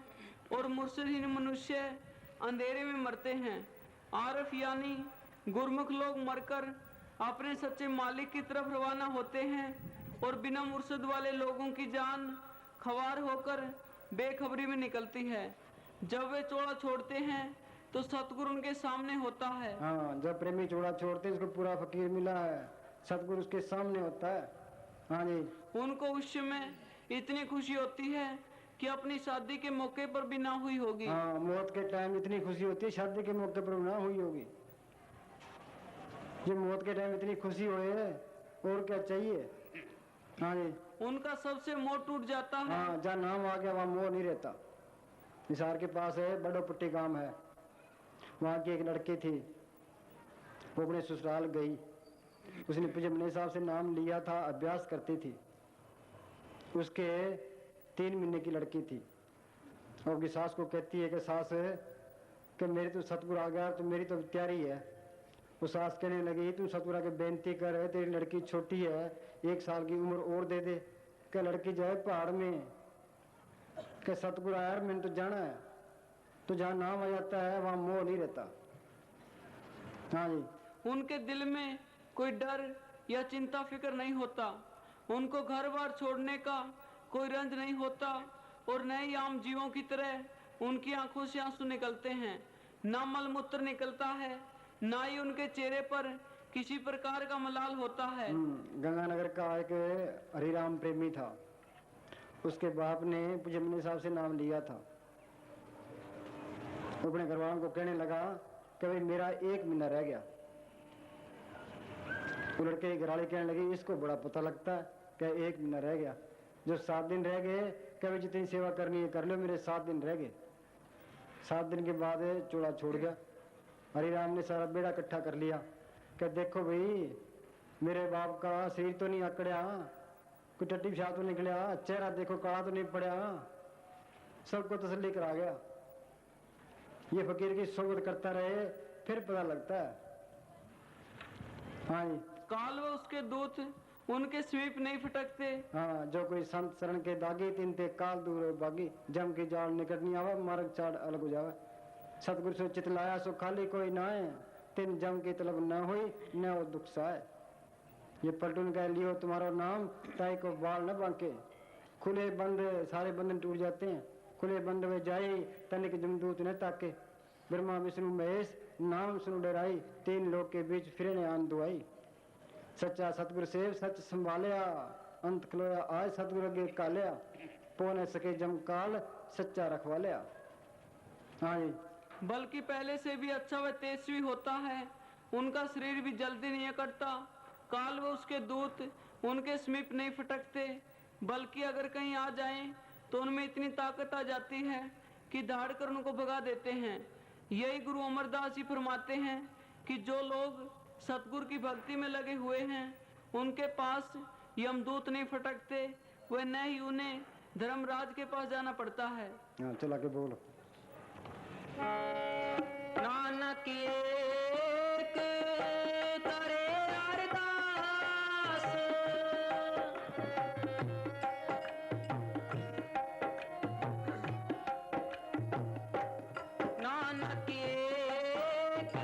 और मुर्शिदहीन मनुष्य अंधेरे में मरते हैं। आरफ यानी गुरमुख लोग मरकर अपने सच्चे मालिक की तरफ रवाना होते हैं और बिना मुर्शिद वाले लोगों की जान खवार होकर बेखबरी में निकलती है। जब वे चोड़ा छोड़ते हैं तो सतगुरु उनके सामने होता है।
हाँ, जब प्रेमी चोड़ा छोड़ते हैं, उसको पूरा फकीर मिला है, सतगुरु उसके सामने होता है। हाँ जी।
उनको उस समय इतनी खुशी होती है कि अपनी शादी के मौके पर भी ना हुई होगी।
हाँ, मौत के टाइम इतनी खुशी होती है, शादी के मौके पर ना हुई होगी। ये मौत के टाइम इतनी खुशी होए और क्या चाहिए। हाँ जी।
उनका सबसे मोह टूट जाता है।
हाँ, जहाँ नाम आ गया वहाँ मोह नहीं रहता। निसार के पास है, बड़ो पट्टी गांव है, वहाँ की एक लड़की थी, वो अपने ससुराल गई, उसने पुजमने साहब से नाम लिया था, अभ्यास करती थी। उसके 3 महीने की लड़की थी, और उसकी सास को कहती है कि सास कि मेरी तो सतगुरु आ गया तो मेरी तो तैयारी है। वो सास कहने लगी तू सतगुरु के बेनती कर, तेरी लड़की छोटी है, 1 साल की उम्र और दे दे, कि लड़की जाए पहाड़ में, कि सतगुरु यार मैंने तो जाना है। तो जहाँ नाम आ जाता है वहाँ मोह नहीं रहता। हाँ जी।
उनके दिल में कोई डर या चिंता फिक्र नहीं होता, उनको घर बार छोड़ने का कोई रंज नहीं होता और नए आम जीवों की तरह उनकी आंखों से आंसू निकलते हैं। ना मलमूत्र निकलता है, ना ही उनके चेहरे पर किसी प्रकार का मलाल होता है।
गंगानगर का एक हरिराम प्रेमी था, उसके बाप ने पुजमनी साहब से नाम लिया था। वो अपने घरवालों को कहने लगा कि भाई मेरा 1 महीना रह गया। वो लड़के की घरवाली कहने लगी इसको बड़ा पता लगता है कि 1 महीना रह गया। जो 7 दिन रह गए, कभी जितनी सेवा करनी है कर लो, मेरे 7 दिन रह गए। 7 दिन के बाद चूड़ा छोड़ गया। हरिराम ने सारा बेड़ा इकट्ठा कर लिया कि देखो भाई मेरे बाप का शरीर तो नहीं अकड़िया, कोई टट्टी पेशाब तो निकलिया, चेहरा देखो काला तो नहीं पड़ा। सबको तसल्ली करा गया। ये फकीर की सोबत करता रहे फिर पता लगता है। हाँ जी।
काल व उसके दूत उनके समीप नहीं फटकते।
हाँ, जो कोई संत शरण के दागी तीन ते काल दूर हो बागी, जम की जाल निकट नहीं आवा, मार्ग चाड़ अलग हो जावे। सतगुरु से चित लाया सो खाली कोई ना है, तीन जम की तलब न हुई न वो दुख साए। ये पलटून कह लियो तुम्हारा नाम, ताई को बाल न बांके। खुले बंद सारे बंधन टूट जाते हैं, खुले बंद वे जाई तनिक जमदूत न ताके। ब्रह्मा विष्णु महेश नाम सुन डराई, तीन लोग के बीच फिरे ने आन दुआई। सच्चा सतगुरु सेव सच संभालिया, अंत खलोया आज सतगुरु अगे कालिया। पो न सके जम काल सच्चा रखवालिया। हाँ जी,
बल्कि पहले से भी अच्छा व तेजस्वी होता है, उनका शरीर भी जल्दी नहीं करता, काल व उसके दूत उनके समीप नहीं फटकते, बल्कि अगर कहीं आ जाएं तो उनमें इतनी ताकत आ जाती है कि दहाड़ कर उनको भगा देते हैं। यही गुरु अमरदास जी फरमाते हैं कि जो लोग सतगुरु की भक्ति में लगे हुए हैं उनके पास यमदूत नहीं फटकते, वे न ही उन्हें धर्मराज के पास जाना पड़ता है।
हाँ चला के बोलो।
नानक एक करे अरदास, नानक एक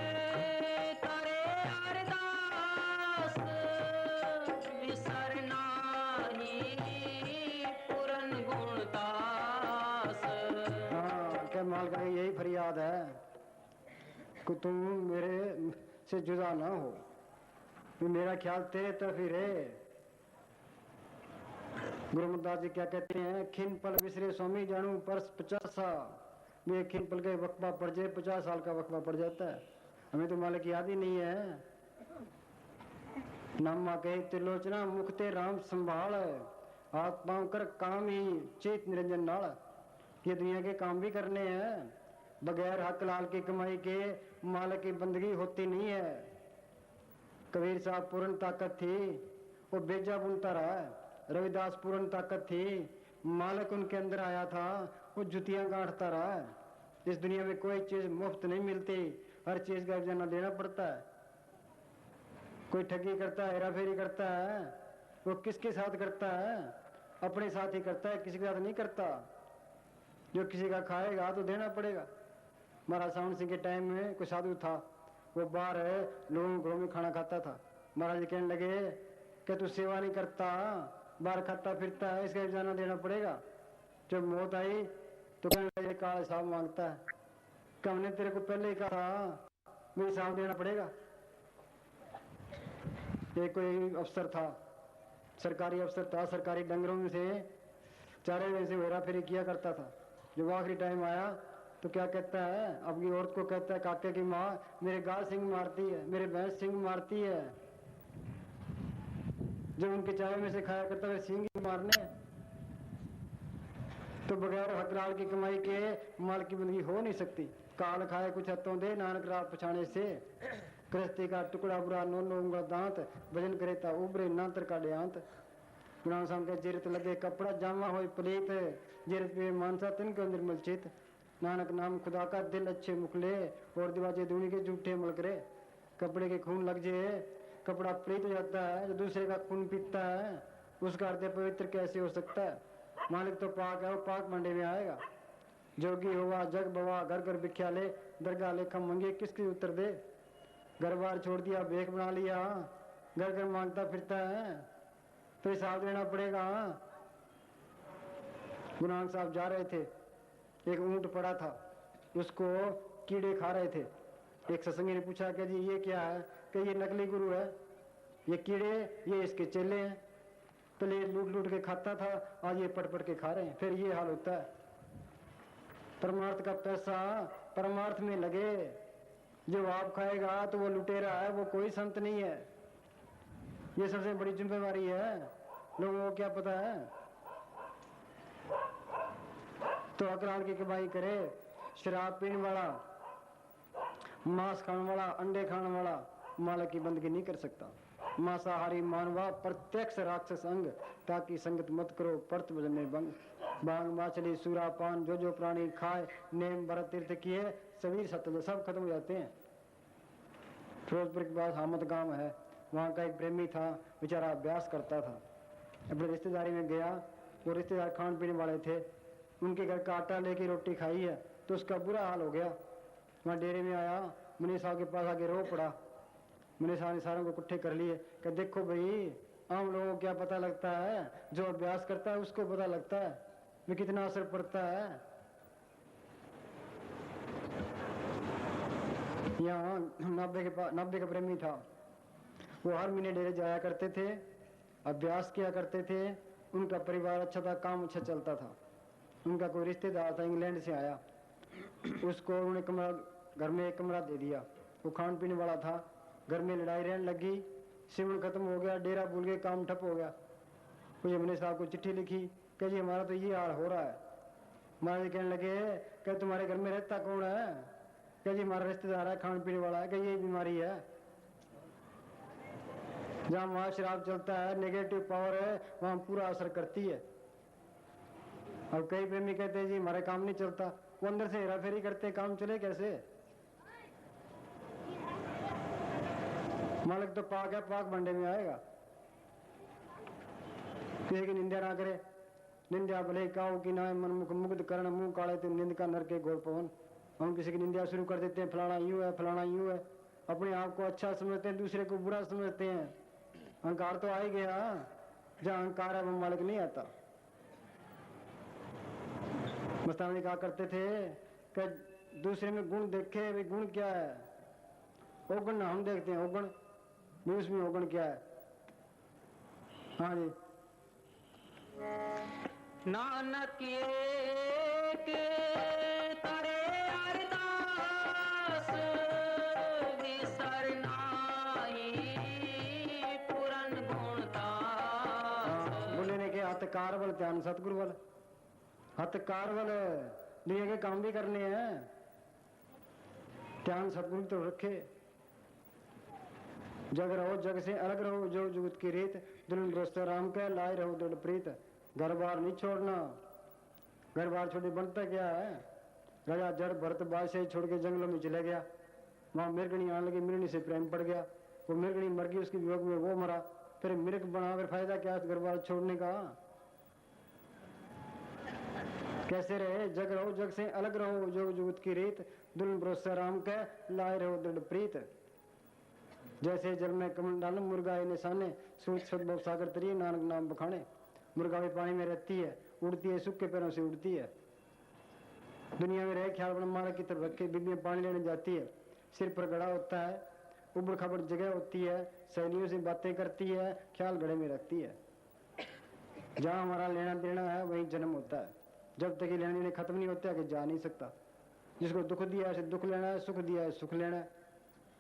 करे अरदास, विसर नाही पूरन गुणदास।
हाँ, क्या माल का यही फरियाद है कि तुम मेरे से जुदा ना हो, कि मेरा ख्याल तेरे तरफ ही रहे। गुरु अमरदास जी क्या कहते हैं, खिन पल विसरे स्वामी जानू परस 50 वे खिन पल के वक्फा पड़ जाए, 50 साल का वक्फा पड़ जाता है। हमें तो मालिक याद ही नहीं है। नामा कहे त्रिलोचना मुखते राम संभाल, हाथ पांव कर काम ही चेत निरंजन नाल। ये दुनिया के काम भी करने हैं, बगैर हक लाल की कमाई के मालिक की बंदगी होती नहीं है। कबीर साहब पूर्ण ताकत थी, वो बेजा बुनता रहा। रविदास पूर्ण ताकत थी, मालिक उनके अंदर आया था, वो जुतियां गांठता रहा। इस दुनिया में कोई चीज मुफ्त नहीं मिलती, हर चीज का खजाना देना पड़ता है। कोई ठगी करता है, हेरा फेरी करता है, वो किसके साथ करता है? अपने साथ ही करता है, किसी के साथ नहीं करता। जो किसी का खाएगा तो देना पड़ेगा। महाराज सावन सिंह के टाइम में कोई साधु था, वो बाहर लोगों घरों में खाना खाता था। महाराज जी कहने लगे कि तू सेवा नहीं करता, बाहर खाता फिरता है, इसका खजाना देना पड़ेगा। जब मौत आई तो कहने लगे काला हिसाब मांगता है। कि हमने तेरे को पहले ही कहा मुझे हिसाब देना पड़ेगा। ये कोई अफसर था, सरकारी अफसर था, सरकारी डंगरों में से चारे में से हेरा फेरी किया करता था। जब आखिरी टाइम आया तो क्या कहता है, अपनी औरत को कहता है, काके की माँ मेरे गाल सिंह मारती है, मेरे भैंस सिंह मारती है। जब उनके चाय में से खाया करता है सिंह ही मारने। तो बगैर हकलाल की कमाई के माल की बंदगी हो नहीं सकती। काल खाए कुछ हथों दे, नानक रात पछाने से। कृष्टि का टुकड़ा बुरा नो उंगला दांत, भजन करे ता उबरे नांतर का देहांत। गुरु साहब के जिरत लगे कपड़ा जामा हो पलीत, जिरत पे मानसा तिनके अंदर मलचित। नानक नाम खुदा का दिल अच्छे मुखले, और दिवाजे दूनी के झूठे मल करे। कपड़े के खून लग जाए कपड़ा पलीत हो जाता है, जो दूसरे का खून पीता है उसका हृदय पवित्र कैसे हो सकता है? मालिक तो पाक है, वो पाक मंडे में आएगा। जोगी हुआ जग बवा घर घर बिख्या ले, दरगाह लेखा मंगे किसके उत्तर दे। घर बार छोड़ दिया भेख बना लिया, घर घर मांगता फिरता है, तो हिसाब देना पड़ेगा। गुरु नानक साहब जा रहे थे, एक ऊंट पड़ा था, उसको कीड़े खा रहे थे। एक सत्संगी ने पूछा कि जी ये क्या है? कि ये नकली गुरु है, ये कीड़े ये इसके चेले हैं। पहले लूट लूट के खाता था, आज ये पट पट के खा रहे हैं। फिर ये हाल होता है। परमार्थ का पैसा परमार्थ में लगे, जो आप खाएगा तो वो लुटेरा है, वो कोई संत नहीं है। ये सबसे बड़ी जिम्मेवारी है, लोगों को क्या पता है। तो अकरार की कमाई करे, शराब पीने वाला, मांस खाने वाला, अंडे खाने वाला मालिक की बंदगी नहीं कर सकता। मांसाहारी मानवा प्रत्यक्ष राक्षस अंग, ताकि संगत मत करो परत भजन में भंग। बांग माछली सूरा पान जो जो प्राणी खाए, नेम भरत तीर्थ किए, सभी सत्य सब खत्म हो जाते हैं। फिरोजपुर के पास हामद गांव है, वहाँ का एक प्रेमी था, बेचारा अभ्यास करता था। अपने रिश्तेदारी में गया, वो रिश्तेदार खान पीने वाले थे, उनके घर का आटा लेके रोटी खाई है तो उसका बुरा हाल हो गया। वहाँ डेरे में आया, मुनीर साहब के पास आके रो पड़ा। मुनीर साहब ने सारों को इकट्ठे कर लिए कि देखो भाई, आम लोगों को क्या पता लगता है, जो अभ्यास करता है उसको पता लगता है में कितना असर पड़ता है। यहाँ नाभे का प्रेमी था, वो हर महीने डेरे जाया करते थे, अभ्यास किया करते थे, उनका परिवार अच्छा था, काम अच्छा चलता था। उनका कोई रिश्तेदार था, इंग्लैंड से आया, उसको उन्होंने कमरा, घर में एक कमरा दे दिया। वो खान पीने वाला था, घर में लड़ाई रहने लगी, सीवन खत्म हो गया, डेरा भूल गए, काम ठप हो गया। मुझे मुनीर साहब को चिट्ठी लिखी कि जी हमारा तो ये हाल हो रहा है। महाराज कहने लगे कि तुम्हारे घर में रहता कौन है? कि जी हमारा रिश्तेदार है, खान पीने वाला है, कि ये बीमारी है। जहाँ वहाँ शराब चलता है, नेगेटिव पावर है, वहाँ पूरा असर करती है। और कई प्रेमी कहते हैं जी हमारे काम नहीं चलता, वो अंदर से हेरा फेरी करते, काम चले कैसे? मालिक तो पाक है, पाक भंडे में आएगा। किसी की निंदा ना करे, निंदा भले काऊ की ना मन मुख मुग्ध करण मुंह काले तो निंद का नर के घोर पवन। हम किसी की निंदा शुरू कर देते हैं, फलाना यूं है, फलाना यूं है, अपने आप को अच्छा समझते हैं, दूसरे को बुरा समझते हैं। अहंकार तो आ ही गया, जहाँ अहंकार है वो मालिक नहीं आता। मस्तानी कहा करते थे कि दूसरे में गुण देखे, वे गुण क्या है? अवगुण हम देखते हैं, अवगुण भी उसमें अवगुण क्या है? हाँ जी।
नानक एक करे अरदास, विसर नाहि पूरन गुण दास।
बोले ने के हथकार बल ध्यान सतगुरु बल, हथकार बल लिए के काम भी करने हैं, ध्यान सतगुरु तो रखे। जग रहो जग से अलग रहो, जो जुगत की रीत, दुल्हन भरोसे राम के लाए रहो दृढ़ प्रीत। घर बार नहीं छोड़ना, घर बार छोड़े बनता क्या है? राजा जड़ भरत बादशाही छोड़ के जंगलों में चले गया, वहां मृगणी आने लगी, मृगणी से प्रेम पड़ गया, वो मृगणी मर गई, उसके वियोग में वो मरा, फिर मृग बना, फिर फायदा क्या घर बार छोड़ने का? कैसे रहे? जग रहो जग से अलग रहो, जो जुगत की रीत, दुल्हन भरोसे राम के लाए रहो दृढ़ प्रीत। जैसे जल में कमल डाल मुर्गा निशाने, सूरज सद्भव सागर तरिए नानक नाम बखाने। मुर्गा भी पानी में रहती है, उड़ती है, सूखे पैरों से उड़ती है। दुनिया में रहे ख्याल अपना मालिक की तरफ रखे, बीबियां पानी लेने जाती है, सिर पर गड़ा होता है, उबड़ खाबड़ जगह होती है, सहेलियों से बातें करती है, ख्याल गड़े में रखती है। जहाँ हमारा लेना देना है वहीं जन्म होता है। जब तक ये लेने देने खत्म नहीं होता है कि जा नहीं सकता। जिसको दुख दिया है दुख लेना है, सुख दिया है सुख लेना है।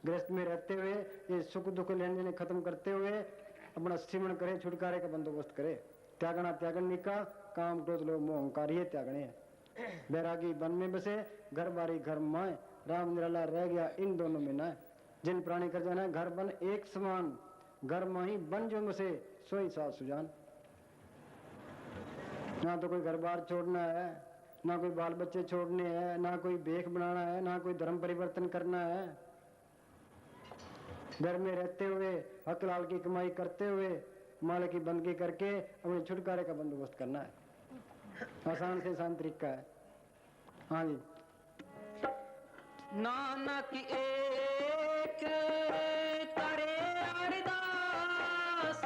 गृहस्थ में रहते हुए ये सुख दुख लेने देने खत्म करते हुए अपना सिमरण करे, छुटकारे का बंदोबस्त करे। त्यागना त्यागन का काम क्रोध लोभ मोह अहंकार ये त्यागने हैं। बैरागी वन में बसे, घर बारी घर माए, राम निराला रह गया इन दोनों में न। जिन प्राणी कर जाना घर बन एक समान, घर माही बन जो बसे, सोई साथ सुजान। ना तो कोई घर बार छोड़ना है, ना कोई बाल बच्चे छोड़ने हैं, ना कोई भेख बनाना है, ना कोई धर्म परिवर्तन करना है। घर में रहते हुए हक लाल की कमाई करते हुए मालिक की बंदगी करके अपने छुटकारे का बंदोबस्त करना है। आसान से आसान तरीका है। हाँ जी।
नानक एक करे अरदास,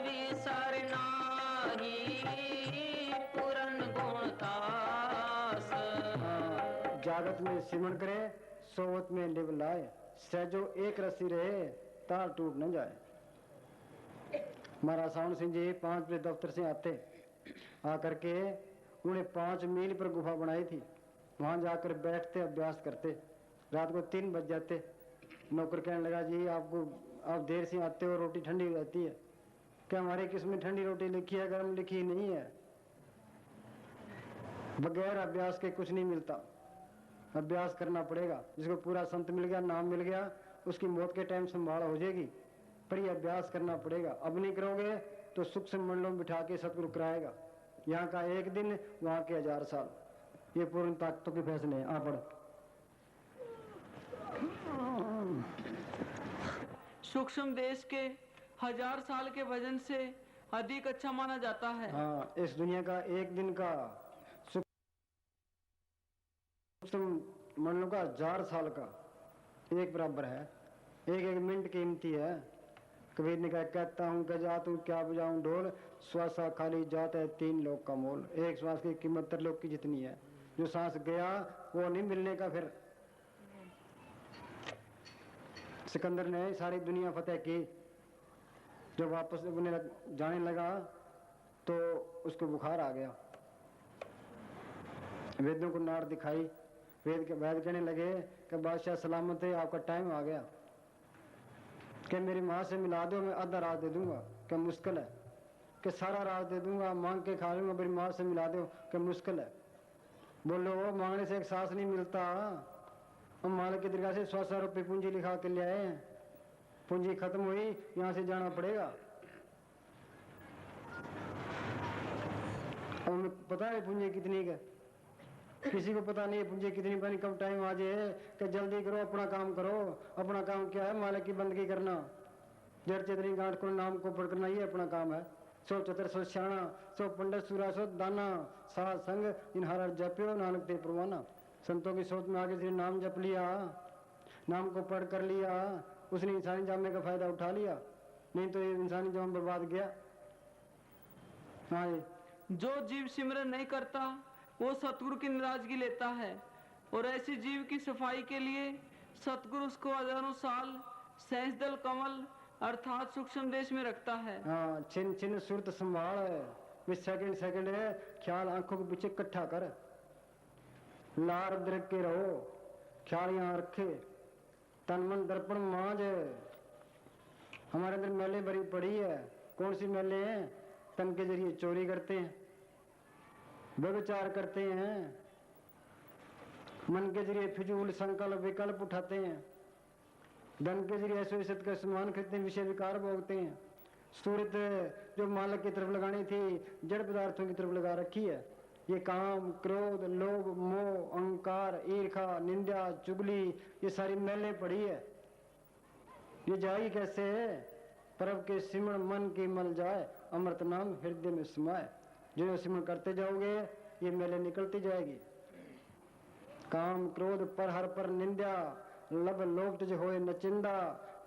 विसर नाहि पूरन गुण दास।
जागत में सिमरण करे, सोवत में लिव लाए, सहजो एक रसी रहे, तार टूट न जाए। महाराज सावन सिंह जी 5 बजे दफ्तर से आते, आकर के उन्होंने 5 मील पर गुफा बनाई थी, वहां जाकर बैठते अभ्यास करते। रात को 3 बज जाते। नौकर कहने लगा जी आप देर से आते हो, रोटी ठंडी हो जाती है। क्या हमारे किस्म ठंडी रोटी लिखी है, गर्म लिखी नहीं है। बगैर अभ्यास के कुछ नहीं मिलता, अभ्यास करना पड़ेगा। जिसको पूरा संत मिल गया, नाम मिल गया, उसकी मौत के टाइम संभाल हो जाएगी, पर ये अभ्यास करना पड़ेगा। अब नहीं करोगे तो सूक्ष्म मंडलों में बिठा के सतगुरु कराएगा। यहाँ का 1 दिन, वहाँ के 1000 साल। ये पूर्ण ताकतों के फैसले हैं। आप
सूक्ष्म देश के 1000 साल के वजन से अधिक अच्छा माना जाता है।
हाँ, इस दुनिया का एक दिन का सूक्ष्म मंडलों का 1000 साल का एक बराबर है। एक एक मिनट कीमती है। कबीर ने कहा, कहता हूँ कि जात हूँ क्या बजाऊं ढोल, श्वासा खाली जाता है 3 लोग का मोल। एक श्वास की कीमत 3 लोग की जितनी है। जो सांस गया वो नहीं मिलने का। फिर सिकंदर ने सारी दुनिया फतेह की। जब वापस जाने लगा तो उसको बुखार आ गया। वेदों को नाड़ दिखाई। वैद कहने लगे कि बादशाह सलामत है, आपका टाइम आ गया, कि मेरी माँ से मिला दो, मैं आधा राज दे दूंगा। क्या मुश्किल है कि सारा राज दे दूंगा, मांग के खा लूंगा, मेरी माँ से मिला दो, क्या मुश्किल है। बोलो मांगने से एक सांस नहीं मिलता। हम मालिक की दरगाह से 100 रुपये पूंजी लिखा के ले आए। पूंजी खत्म हुई, यहाँ से जाना पड़ेगा। हमें पता है पूंजी कितनी का, किसी को पता नहीं है पूंजी कितनी, पता नहीं कब टाइम आ जाए कि जल्दी करो, अपना काम करो। अपना काम क्या है? मालिक की बंदगी करना, जड़ चेतनी गांठ को नाम को पढ़ करना, ये अपना काम है। 100 चतर 100 सियाणा, 100 पंडित सूरा 100 दाना, साध संग इन हर जप्यो नानक ते परवाना। संतों की सोच में आगे से नाम जप लिया, नाम को पढ़ कर लिया, उसने इंसानी जामे का फायदा उठा लिया, नहीं तो ये इंसानी जाम बर्बाद गया। हाँ,
जो जीव सिमरन नहीं करता वो सतगुरु की नाराजगी लेता है, और ऐसे जीव की सफाई के लिए सतगुरु उसको हजारों साल सहस्दल कमल अर्थात सूक्ष्म देश में रखता है।
हाँ, छिन छिन सुरत संभाल है, सेकंड सेकंड है, ख्याल आंखों के पीछे इकट्ठा कर, लार दरक के रहो, ख्याल यहाँ रखे, तन मन दर्पण मांझ। हमारे अंदर मैले भरी पड़ी है। कौन सी मैले हैं? तन के जरिए चोरी करते हैं, व्यभिचार करते हैं, मन के जरिए फिजूल संकल्प विकल्प उठाते हैं, धन के जरिए ऐसे इज्जत का सामान खरीदते हैं, विषय विकार भोगते हैं। सूरत जो मालक की तरफ लगानी थी जड़ पदार्थों की तरफ लगा रखी है। ये काम, क्रोध, लोभ, मोह, अहंकार, ईर्खा, निंदा, चुगली, ये सारी मैले पड़ी है। ये जाएगी कैसे? परब के सिमरण मन की मल जाए, अमृत नाम हृदय में समाए। जो सिमरण करते जाओगे ये मैले निकलती जाएगी। काम क्रोध पर हर पर निंदा, लब लोभ तुझ होए नचिंदा,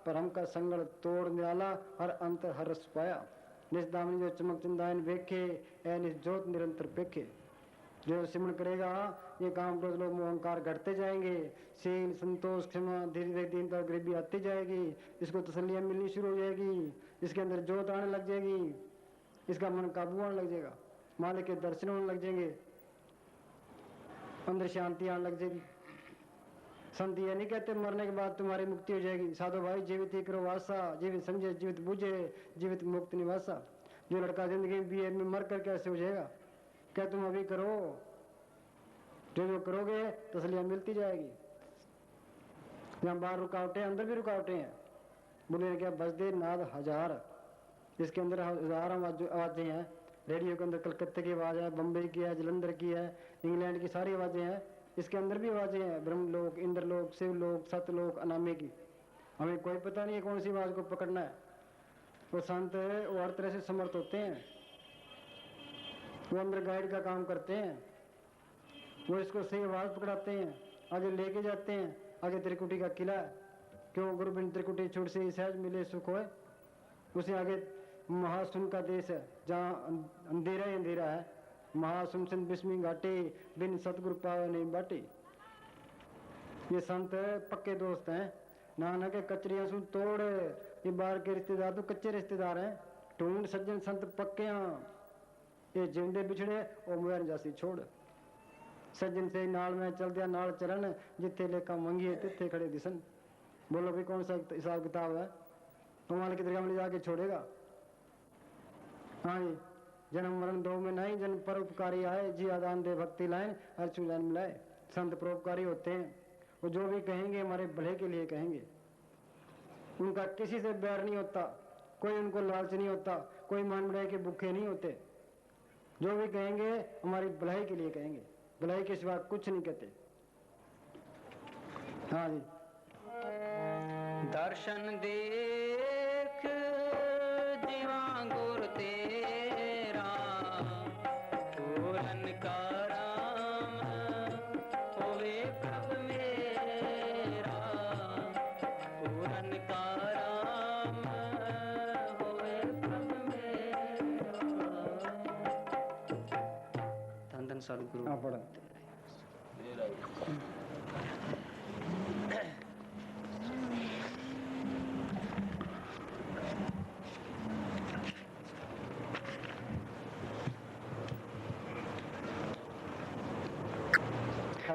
पर हमका संगल तोड़ निराला, हर अंतर हर रस पाया। निज दामनी जो चमक चिंदायन वेखे, ऐ निज जोत निरंतर पेखे। जो सिमरण करेगा ये काम क्रोध लोभ मोह अहंकार घटते जाएंगे। शील संतोष क्षमा धीरे धीरे दीनता गरीबी आती जाएगी। इसको तसल्लियां मिलनी शुरू हो जाएगी, इसके अंदर जोत आने लग जाएगी, इसका मन काबू आने लग जाएगा, मालिक के दर्शन होने लग जाएंगे, अंदर शांति आने लग जाएगी। संत ये नहीं कहते मरने के बाद तुम्हारी मुक्ति हो जाएगी। साधु भाई जीवित ही करो वासा, जीवित समझे जीवित बुझे, जीवित मुक्त निवासा। जो लड़का जिंदगी बीए में मर कर कैसे हो जाएगा? क्या तुम अभी करो, जो करोगे तसलियां मिलती जाएगी। यहाँ बाहर रुकावटें, अंदर भी रुकावटें हैं। बोले क्या बजदे नाद 1000, इसके अंदर 1000 आवाजें हैं। रेडियो के अंदर कलकत्ते की आवाज है, बम्बई की है, जलंधर की है, इंग्लैंड की सारी आवाजें हैं। इसके अंदर भी आवाजें हैं, ब्रह्मलोक, इंद्रलोक, शिवलोक, सतलोक, अनामे की। हमें कोई पता नहीं है कौन सी आवाज को पकड़ना है। वो संत वो हर तरह से समर्थ होते हैं, वो अंदर गाइड का काम करते हैं, वो इसको सही आवाज पकड़ाते हैं, आगे लेके जाते हैं। आगे त्रिकुटी का किला, क्यों गुरु बिन त्रिकुटी छूट से सहज मिले सुख होए। उसे आगे महासुन का देश है जहाँ अंधेरा ही अंधेरा है। महासुन सिंध बिस्मी घाटी, बिन सतगुरु पावे नहीं बाटी। ये संत पक्के दोस्त हैं। नानक के कचरियां सुन तोड़, ये बाहर के रिश्तेदार तो कच्चे रिश्तेदार हैं। ढूंढ सज्जन संत पक्के, ये जिंदे बिछड़े और मुहर जासी छोड़। सज्जन से नाल में चल दिया नाल चरण, जिथे लेखा मंगी तिथे खड़े दिसन। बोलो भाई कौन सा हिसाब किताब है? तुम्हारे की दरगाह में जाके छोड़ेगा। हाँ जी, जन्म मरण दो में नहीं, जन्म परोपकारी आए, जी आदान दे भक्ति लाइन, हर चूजान मिलाए। संत परोपकारी होते हैं, वो जो भी कहेंगे हमारे भले के लिए कहेंगे। उनका किसी से बैर नहीं होता, कोई उनको लालच नहीं होता, कोई मान बढ़ाई के भूखे नहीं होते। जो भी कहेंगे हमारी भलाई के लिए कहेंगे, भलाई के सिवा कुछ नहीं कहते। हाँ जी,
दर्शन दे जीवा गुर तेरा पूरन का राम होवे प्रभ मेरा पूरन का राम होवे प्रभ मेरा। धन धन सतगुरु।
हाँ पढ़ो।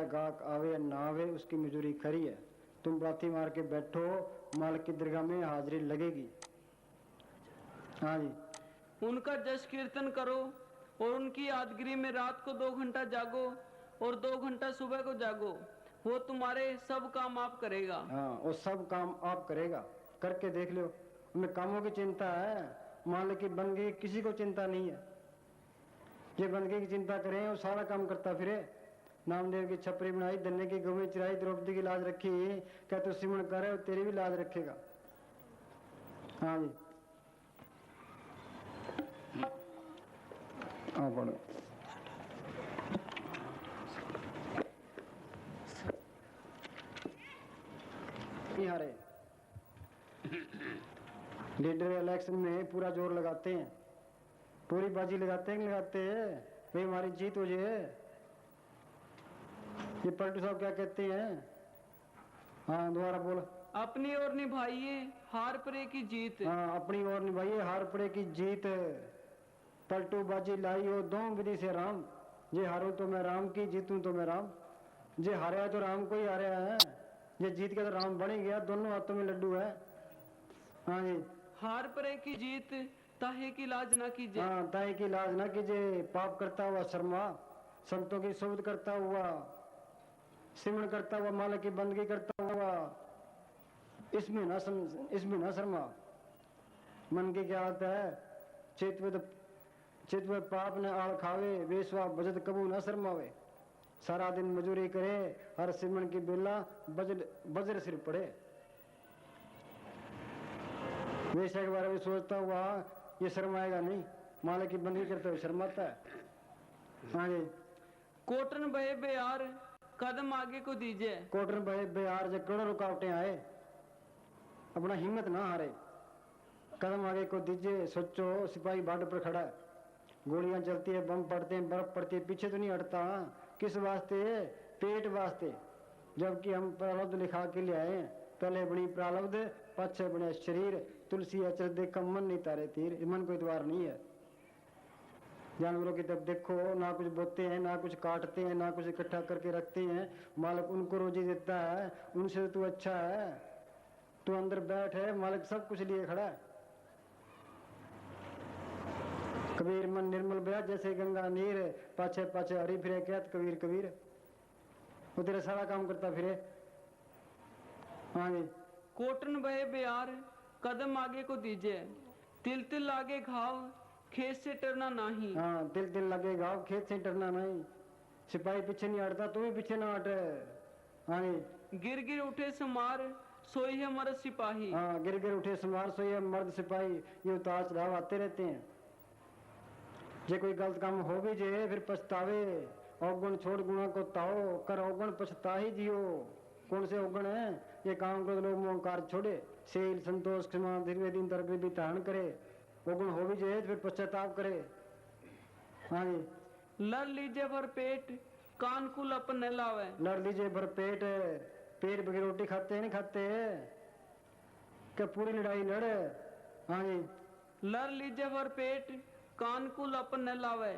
गाहक आवे या ना आवे उसकी मजूरी खरी है। तुम बाती मार के बैठो, मालिक की दरगाह में हाजिरी लगेगी। हाँ जी।
उनका जश कीर्तन करो और उनकी यादगिरी में रात को 2 घंटा जागो और 2 घंटा सुबह को जागो। वो तुम्हारे सब काम आप करेगा।
हाँ, वो सब काम आप करेगा। करके देख लो। उनमें कामों की चिंता है, मालिक की बंदगी किसी को चिंता नहीं है। ये बंदगी की चिंता करें वो सारा काम करता फिरे। नामदेव की छपरी बनाई, धन्य की गवें चराई, द्रौपदी की लाज रखी, क्या तू सिमरण करे तेरी भी लाज रखेगा। हाँ जी। हाँ पढ़ो। हारे लीडर इलेक्शन में पूरा जोर लगाते हैं, पूरी बाजी लगाते हैं, लगाते हैं भाई हमारी जीत हो जाए। ये पलटू साहब क्या कहते हैं? हाँ दोबारा बोल।
अपनी ओर निभाइए हार परे की जीत।
हाँ, अपनी ओर निभाइए हार परे की जीत। पलटू बाजी लाई हो दो विधि से राम, जे हारूं तो मैं राम की, जीतूं तो मैं राम। जे हारा तो राम को ही हारा है, जे जीत के तो राम बन ही गया। दोनों हाथों में लड्डू है। हाँ जी।
हार परे की जीत ताहे की लाज ना कीजिए।
हाँ, ताहे की लाज ना कीजिए। पाप करता हुआ शर्मा, संतों की शोध करता हुआ, सिमरण करता हुआ, मालिक की बंदगी करता हुआ, इसमें ना शर्मा। मन की क्या आता है? चित्त पाप ने आड़ खावे, वेशवा बजट कबू न शर्मावे। सारा दिन मजूरी करे, हर सिमरण की बेला बजर सिर पड़े। वेश्या के बारे में सोचता हुआ ये शर्माएगा नहीं, मालिक की बंदगी करते हुए शर्माता है। हाँ जी।
कोटन बहे बेयार कदम आगे को दीजिए।
कोटन बहे बेयार जब करोड़ों रुकावटें आए, अपना हिम्मत ना हारे, कदम आगे को दीजिए। सोचो सिपाही बॉर्डर पर खड़ा है, गोलियां चलती है, बम पड़ते हैं, बर्फ पड़ती है, पीछे तो नहीं हटता। किस वास्ते? पेट वास्ते। जबकि हम प्रारब्ध लिखा के ले आए, पहले बनी प्रारब्ध पछे बने शरीर। तुलसी अचर देखा मन नहीं तारे तीर। मन को इतवार नहीं है। जानवरों की तरफ देखो, ना कुछ बोते हैं, ना कुछ काटते हैं, ना कुछ इकट्ठा करके रखते हैं। मालिक उनको रोजी देता है, उनसे तू अच्छा है। तू अंदर बैठ है, मालिक सब कुछ लिए खड़ा है। कबीर मन निर्मल बया जैसे गंगा नीर, पाछे पाछे हरी फिरे कहत कबीर कबीर। वो तेरा सारा काम करता फिरे। हाँ जी।
कोटन बहे बेयार कदम आगे को दीजिए। तिल तिल आगे घाव खेत से टरना नहीं।
हाँ, तिल तिल लगे घाव खेत से टरना नहीं। सिपाही पीछे नहीं हटता, तू भी पीछे ना हटे। हाँ जी।
गिर गिर उठे समार सोई है मर्द सिपाही।
हाँ, गिर गिर उठे समार सोई है मर्द सिपाही। ये उतार चढ़ाव आते रहते हैं। जे कोई गलत काम हो भी जे फिर पछतावे। अवगुण छोड़ गुणा को ताओ, कर अवगुण पछता ही जियो। कौन से अवगुण है? ये काम को लोग मोहकार छोड़े, शील संतोष क्षमा दीर्घ दिन तक भी धारण करे। अवगुण हो भी जे फिर पश्चाताप करे। हाँ जी।
लड़ लीजिए भर पेट कान कुल अपन न लावे।
लड़ लीजिए भर पेट, पेट बगैर रोटी खाते हैं नहीं खाते? क्या पूरी लड़ाई लड़। हाँ जी।
लड़ लीजिए भर पेट कान कुल अपन न लावे।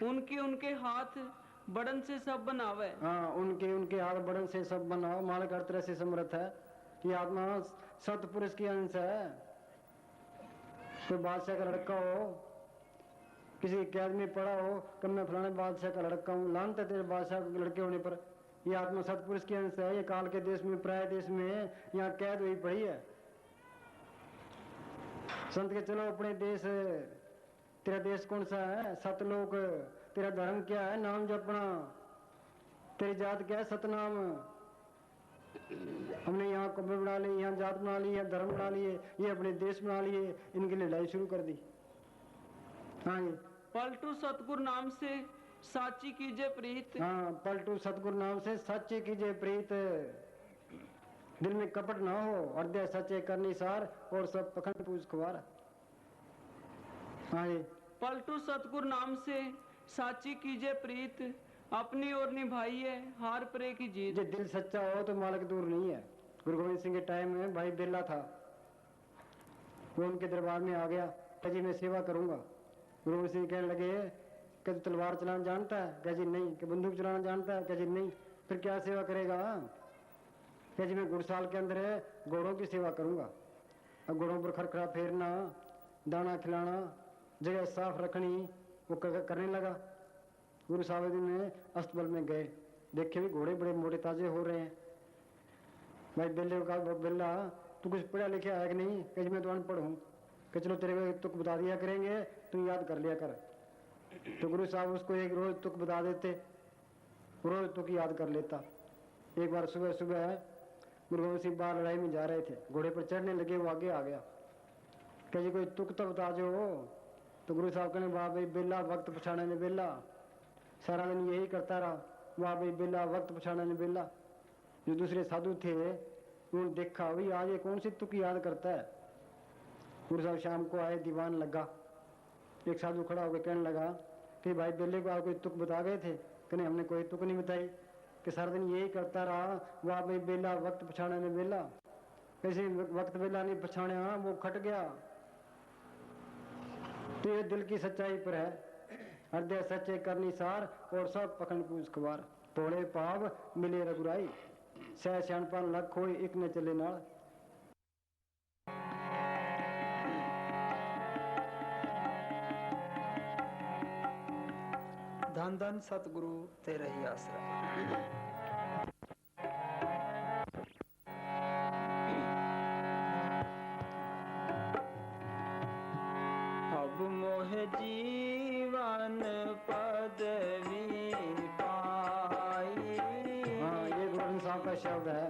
उनके हाथ बड़न से सब बनावे।
हाँ, उनके हाथ बड़न से सब बनाओ। मालिक हर तरह से समर्थ है। ये आत्मा सतपुरुष की अंश है। कोई बादशाह का लड़का हो, किसी कैद में पड़ा हो, कब मैं फलाने बादशाह का लड़का हूँ, लानत है तेरे बादशाह के लड़के होने पर। ये आत्मा सतपुरुष की अंश है। ये काल के देश में, प्राय देश में यहाँ कैद हुई पड़ी है। संत के चलो अपने देश। तेरा देश कौन सा है? सतलोक। तेरा धर्म क्या है? नाम जपना। तेरी जात क्या है? सतनाम। हमने यहाँ यहाँ कौमें बना ली, यहाँ जात बना ली, यहाँ धर्म बना लिए, ये अपने देश बना लिए, इनकी लड़ाई शुरू कर दी। हाँ जी,
पलटू सतगुरु नाम से साची कीजिए प्रीत।
हाँ, पलटू सतगुरु नाम से सच्चे कीजिए प्रीत, दिल में कपट ना हो, हृदय सच्चे करनी सार, और सब पखंड पूज खुआर। हाँ जी,
पलटू सतगुरु नाम से साची कीजिए प्रीत, अपनी ओर निभाइए हार परे की जीत।
जो दिल सच्चा हो तो मालिक दूर नहीं है। गुरु गोविंद सिंह के टाइम में भाई बेला था, वो उनके दरबार में आ गया, कह जी मैं सेवा करूंगा। गुरु गोविंद सिंह कहने लगे कि तू तलवार चलाना जानता है? कह जी नहीं। कि बंदूक चलाना जानता है? कह जी नहीं। फिर क्या सेवा करेगा? कह जी मैं गुरसाल के अंदर घोड़ों की सेवा करूंगा। अब घोड़ों पर खरखरा फेरना, दाना खिलाना, जगह साफ रखनी, वो करने लगा। गुरु साहब में अस्तबल में गए, देखे भी घोड़े बड़े मोटे ताजे हो रहे हैं। भाई बेल्ले का बेल्ला तू कुछ पढ़ा लिखा है कि नहीं? कह जी मैं तो अनपढ़ हूँ। कि चलो तेरे को तुक बता दिया करेंगे, तू याद कर लिया कर। तो गुरु साहब उसको एक रोज तुक बता देते, रोज तुक याद कर लेता। एक बार सुबह सुबह गुरु गोविंद सिंह बाहर लड़ाई में जा रहे थे, घोड़े पर चढ़ने लगे, वो आगे आ गया। कह जी कोई तुक तो बता जो। तो गुरु साहब कहने वाह भाई बेला वक्त पछाने ने बेला, सारा दिन यही करता रहा, वाह भाई बेला वक्त पछाने ने बेला। जो दूसरे साधु थे उन्होंने देखा भाई आज ये कौन सी तुक याद करता है। गुरु साहब शाम को आए, दीवान लगा, एक साधु खड़ा होकर कहने लगा कि भाई बेले को आप कोई तुक बता गए थे? कहने हमने कोई तुक नहीं बताई, कि सारा दिन यही करता रहा, वाह भाई बेला वक्त पछाने ने बेला। कैसे वक्त बेला नहीं पछाणा, वो खट गया। तो ये दिल की सच्चाई पर है, हृदय सच्चे करनी सार, और सब पखंड पूज खुआर। थोड़े पाव मिले रघुराई, सह सियाणपन लख होए एक न चले नाल।
धन धन सतगुरु तेरा ही आसरा।
अब मोह जीवन पदवी पाई।
हाँ, ये गोविंद साहब का शब्द है।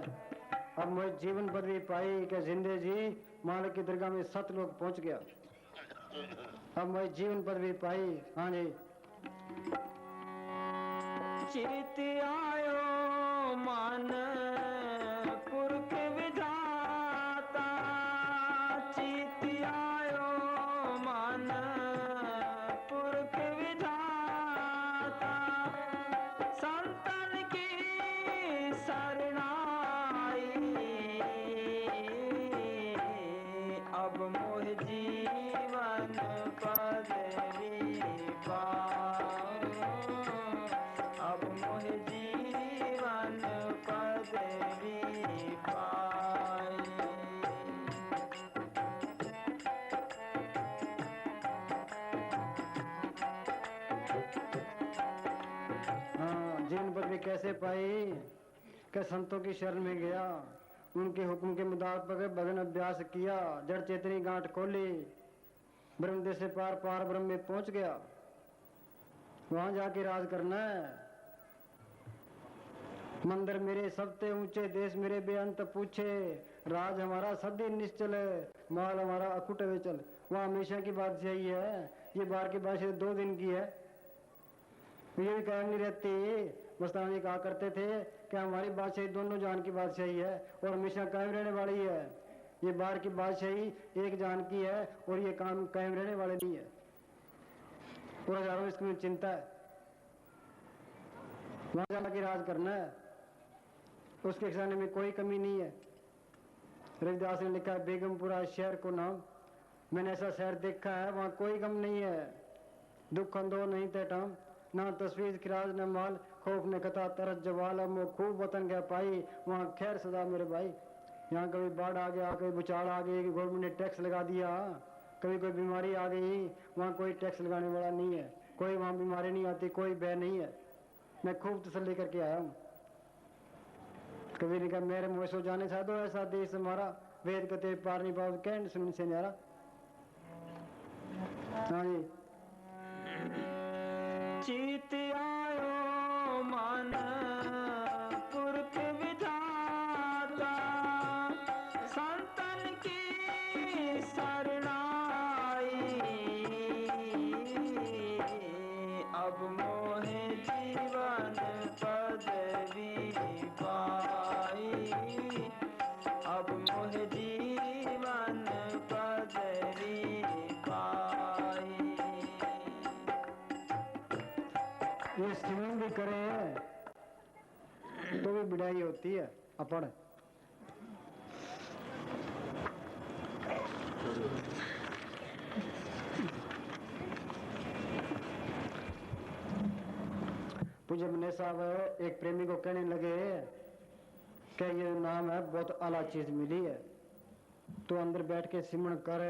अब मुझे जीवन पदवी पाई कि जिंदे जी मालिक की दरगाह में 7 लोग पहुंच गया। अब मुझे जीवन पदवी पाई। हाँ जी,
चित आयो मन पुरख विधाता, चित आयो मन पुरख विधाता, संतन की शरणाई। अब मोह जीवन पदवी पाओ, अब मोह जीवन पदवी पाई।
हाँ, जीवन पदवी कैसे पाई? कि संतों की शरण में गया, उनके हुक्म के मुताबिक भजन अभ्यास किया, जड़ चेतनी गांठ खोली, ब्रह्म देश से पार पार ब्रह्म में पहुंच गया। वहां जाके राज करना है। मंदिर मेरे सबसे ऊंचे, देश मेरे बेअंत पूछे, राज हमारा सदी निश्चल, माल हमारा अकुट विचल। वहाँ हमेशा की बात यही है, ये बाहर की बात 2 दिन की है, ये भी कायम नहीं रहती। मस्तान जी कहा करते थे कि हमारी बादशाही दोनों जान की बादशाही है और हमेशा कायम रहने वाली है। ये बाहर की बादशाही एक जान की है और ये काम कायम रहने वाले नहीं है। और हजारों इसकी चिंता है, वहां जाकर राज करना है, उसके खजाने में कोई कमी नहीं है। रविदास ने लिखा है बेगमपुरा शहर को नाम, मैंने ऐसा शहर देखा है वहां कोई गम नहीं है, दुख अंदो नहीं तटाम, ना तस्वीर खिराज न माल, खौफ ने कथा तरस जवाल, अब खूब वतन गया पाई, वहाँ खैर सदा मेरे भाई। यहाँ कभी बाढ़ आ गया, कभी भूचाल आ गई, गवर्नमेंट ने टैक्स लगा दिया, कभी कोई बीमारी आ गई, वहाँ कोई टैक्स लगाने वाला नहीं है, कोई वहाँ बीमारी नहीं आती, कोई भय नहीं है। मैं खूब तसल्ली करके आया हूँ। कभी नहीं कहा मेरे मुँह सो जाने सा दो ऐसा देश हमारा, वेद कते पार नहीं पाओ कहने सुनने से न्यारा। हाँ जी,
चित आयो मन पुरख विधाता,
भी बिड़ाई होती है अपड़। पूज्य मने साहब एक प्रेमी को कहने लगे कि ये नाम है बहुत आला चीज मिली है, तो अंदर बैठ के सिमरण कर,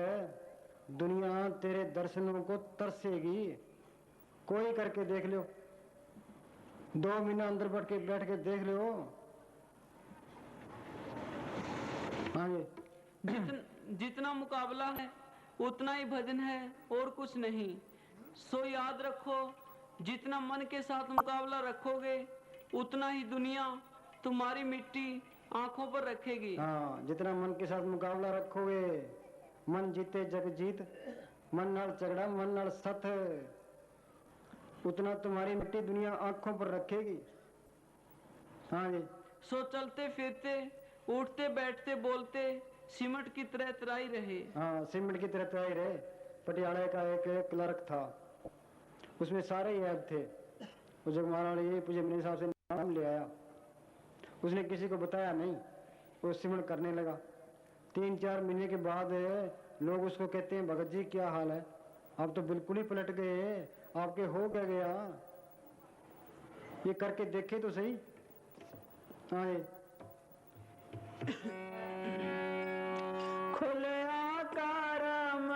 दुनिया तेरे दर्शनों को तरसेगी। कोई करके देख लो, 2 महीना अंदर बैठ के देख लो। हाँ जी।
जितना मुकाबला है उतना ही भजन है और कुछ नहीं। सो याद रखो, जितना मन के साथ मुकाबला रखोगे उतना ही दुनिया तुम्हारी मिट्टी आंखों पर रखेगी।
हाँ, जितना मन के साथ मुकाबला रखोगे, मन जीते जग जीत, मन नाल झगड़ा मन नाल सत, उतना तुम्हारी मिट्टी दुनिया आंखों पर रखेगी। हाँ जी।
सो चलते फिरते उठते बैठते बोलते सीमेंट की तरह तराई रहे।
हाँ, सीमेंट की तरह तराई रहे। पटियाला का एक क्लर्क था, उसमें सारे ही ऐप थे। वो जगमाला वाले पूज्य मनी साहब से नाम ले आया, उसने किसी को बताया नहीं, वो सिमरण करने लगा। 3-4 महीने के बाद लोग उसको कहते हैं, भगत जी क्या हाल है, आप तो बिल्कुल ही पलट गए, आपके हो क्या गया, ये करके देखे तो सही। हाँ ये
खुले करम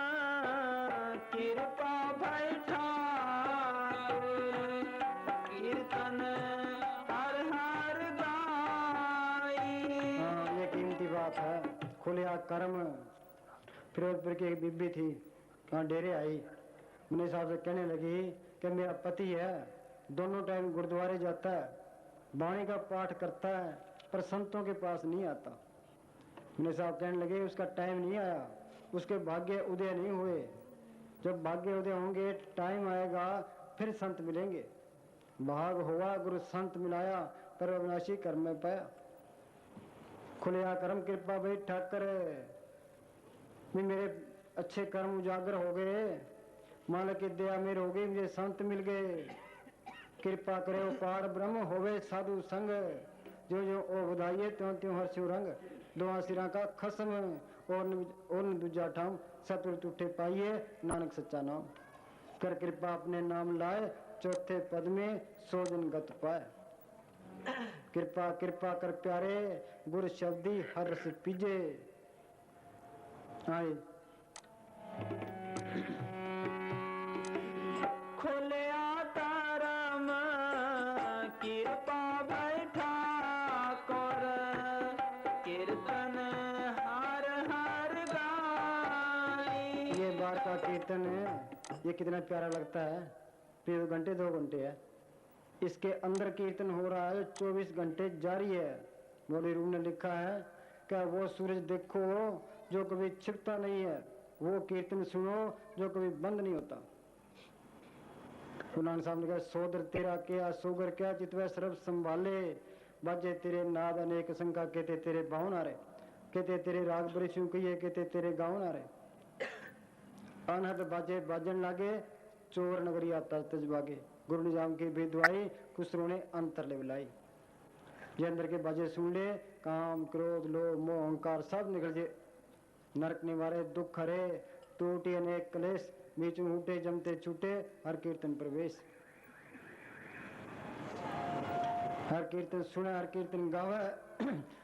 कृपा बैठा कीर्तन हर हर गाई।
हाँ, ये कीमती बात है। खुले कर्म। फिरोजपुर की एक बीबी थी, वहाँ डेरे आई, मुन्ने साहब से कहने लगी कि मेरा पति है, दोनों टाइम गुरुद्वारे जाता है, वाणी का पाठ करता है, पर संतों के पास नहीं आता। मुन्ने साहब कहने लगे उसका टाइम नहीं आया, उसके भाग्य उदय नहीं हुए। जब भाग्य उदय होंगे, टाइम आएगा, फिर संत मिलेंगे। भाग हुआ गुरु संत मिलाया, पर अविनाशी कर्म में पाया। खुले कर्म कृपा भाई ठाकर, मेरे अच्छे कर्म उजागर हो गए, मालिक की दया मेरे हो गई, मुझे संत मिल गए। कृपा करे पार ब्रह्म होवे साधु संग, जो जो ओ बधाइए त्यों त्यों हर शिव रंग। दोहा सिरा का खसम और न दूजा ठाम, सतुर तुठे पाइए नानक सच्चा नाम। कर कृपा अपने नाम लाए, चौथे पद में सो दिन गत पाए। कृपा कृपा कर प्यारे, गुर शब्दी हर रस पीजे। आए
खुलिया करम कृपा बैठा कर कीर्तन हर हर गाई।
ये बार का कीर्तन है, ये कितना प्यारा लगता है। 2 घंटे 2 घंटे है, इसके अंदर कीर्तन हो रहा है, 24 घंटे जारी है। मौलवी रूम ने लिखा है कि वो सूरज देखो जो कभी छिपता नहीं है, वो कीर्तन सुनो जो कभी बंद नहीं होता। गुरु नानक साहब ने कहा, सोदर तेरा क्या सोगर क्या, चितवै सर्व संभाले, बाजे तेरे नाद अनेक संख्या, कहते तेरे बाहुन आ रहे, कहते तेरे राग बड़े स्यू कहिए, कहते तेरे गाउन आ रहे। अनहद बाजे बाजन लागे, चोर नगरी आता तजबागे। गुरु निजाम की भी दुआई, खुसरो ने अंतर ले बुलाई। ये अंदर के बाजे सुन ले, काम क्रोध लोभ मोह अहंकार सब निकल जे। नरक निवारे दुख हरे, टूटी अनेक कलेश, बीचों उठे जमते छूटे, हर कीर्तन प्रवेश। हर कीर्तन सुने हर कीर्तन गावे,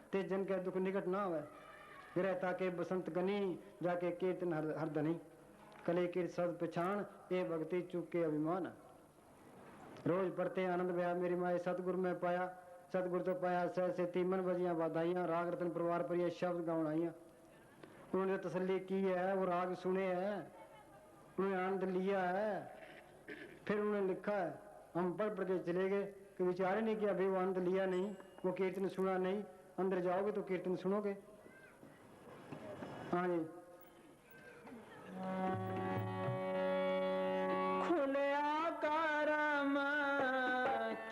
ते जन के दुख निकट ना आवे। गिरह ताके बसंत गनी, जाके कीर्तन हर धनी। कले कीर्त सद पछाण, ए भक्ति चुप के अभिमान। रोज पढ़ते आनंद भया मेरी माए, सतगुरु में पाया, सतगुरु तो पाया सह से तीमन बजियां बधाइयां, राग रतन परिवार पर ये शब्द गाउन आइयां। उन्होंने तसल्ली की है, वो राग सुने हैं, उन्होंने आनंद लिया है, फिर उन्होंने लिखा है। हम पढ़ के चले गए कि विचार ही नहीं किया, भाई वो आनंद लिया नहीं, वो कीर्तन सुना नहीं। अंदर जाओगे तो कीर्तन सुनोगे। हाँ जी।
खुलिया करम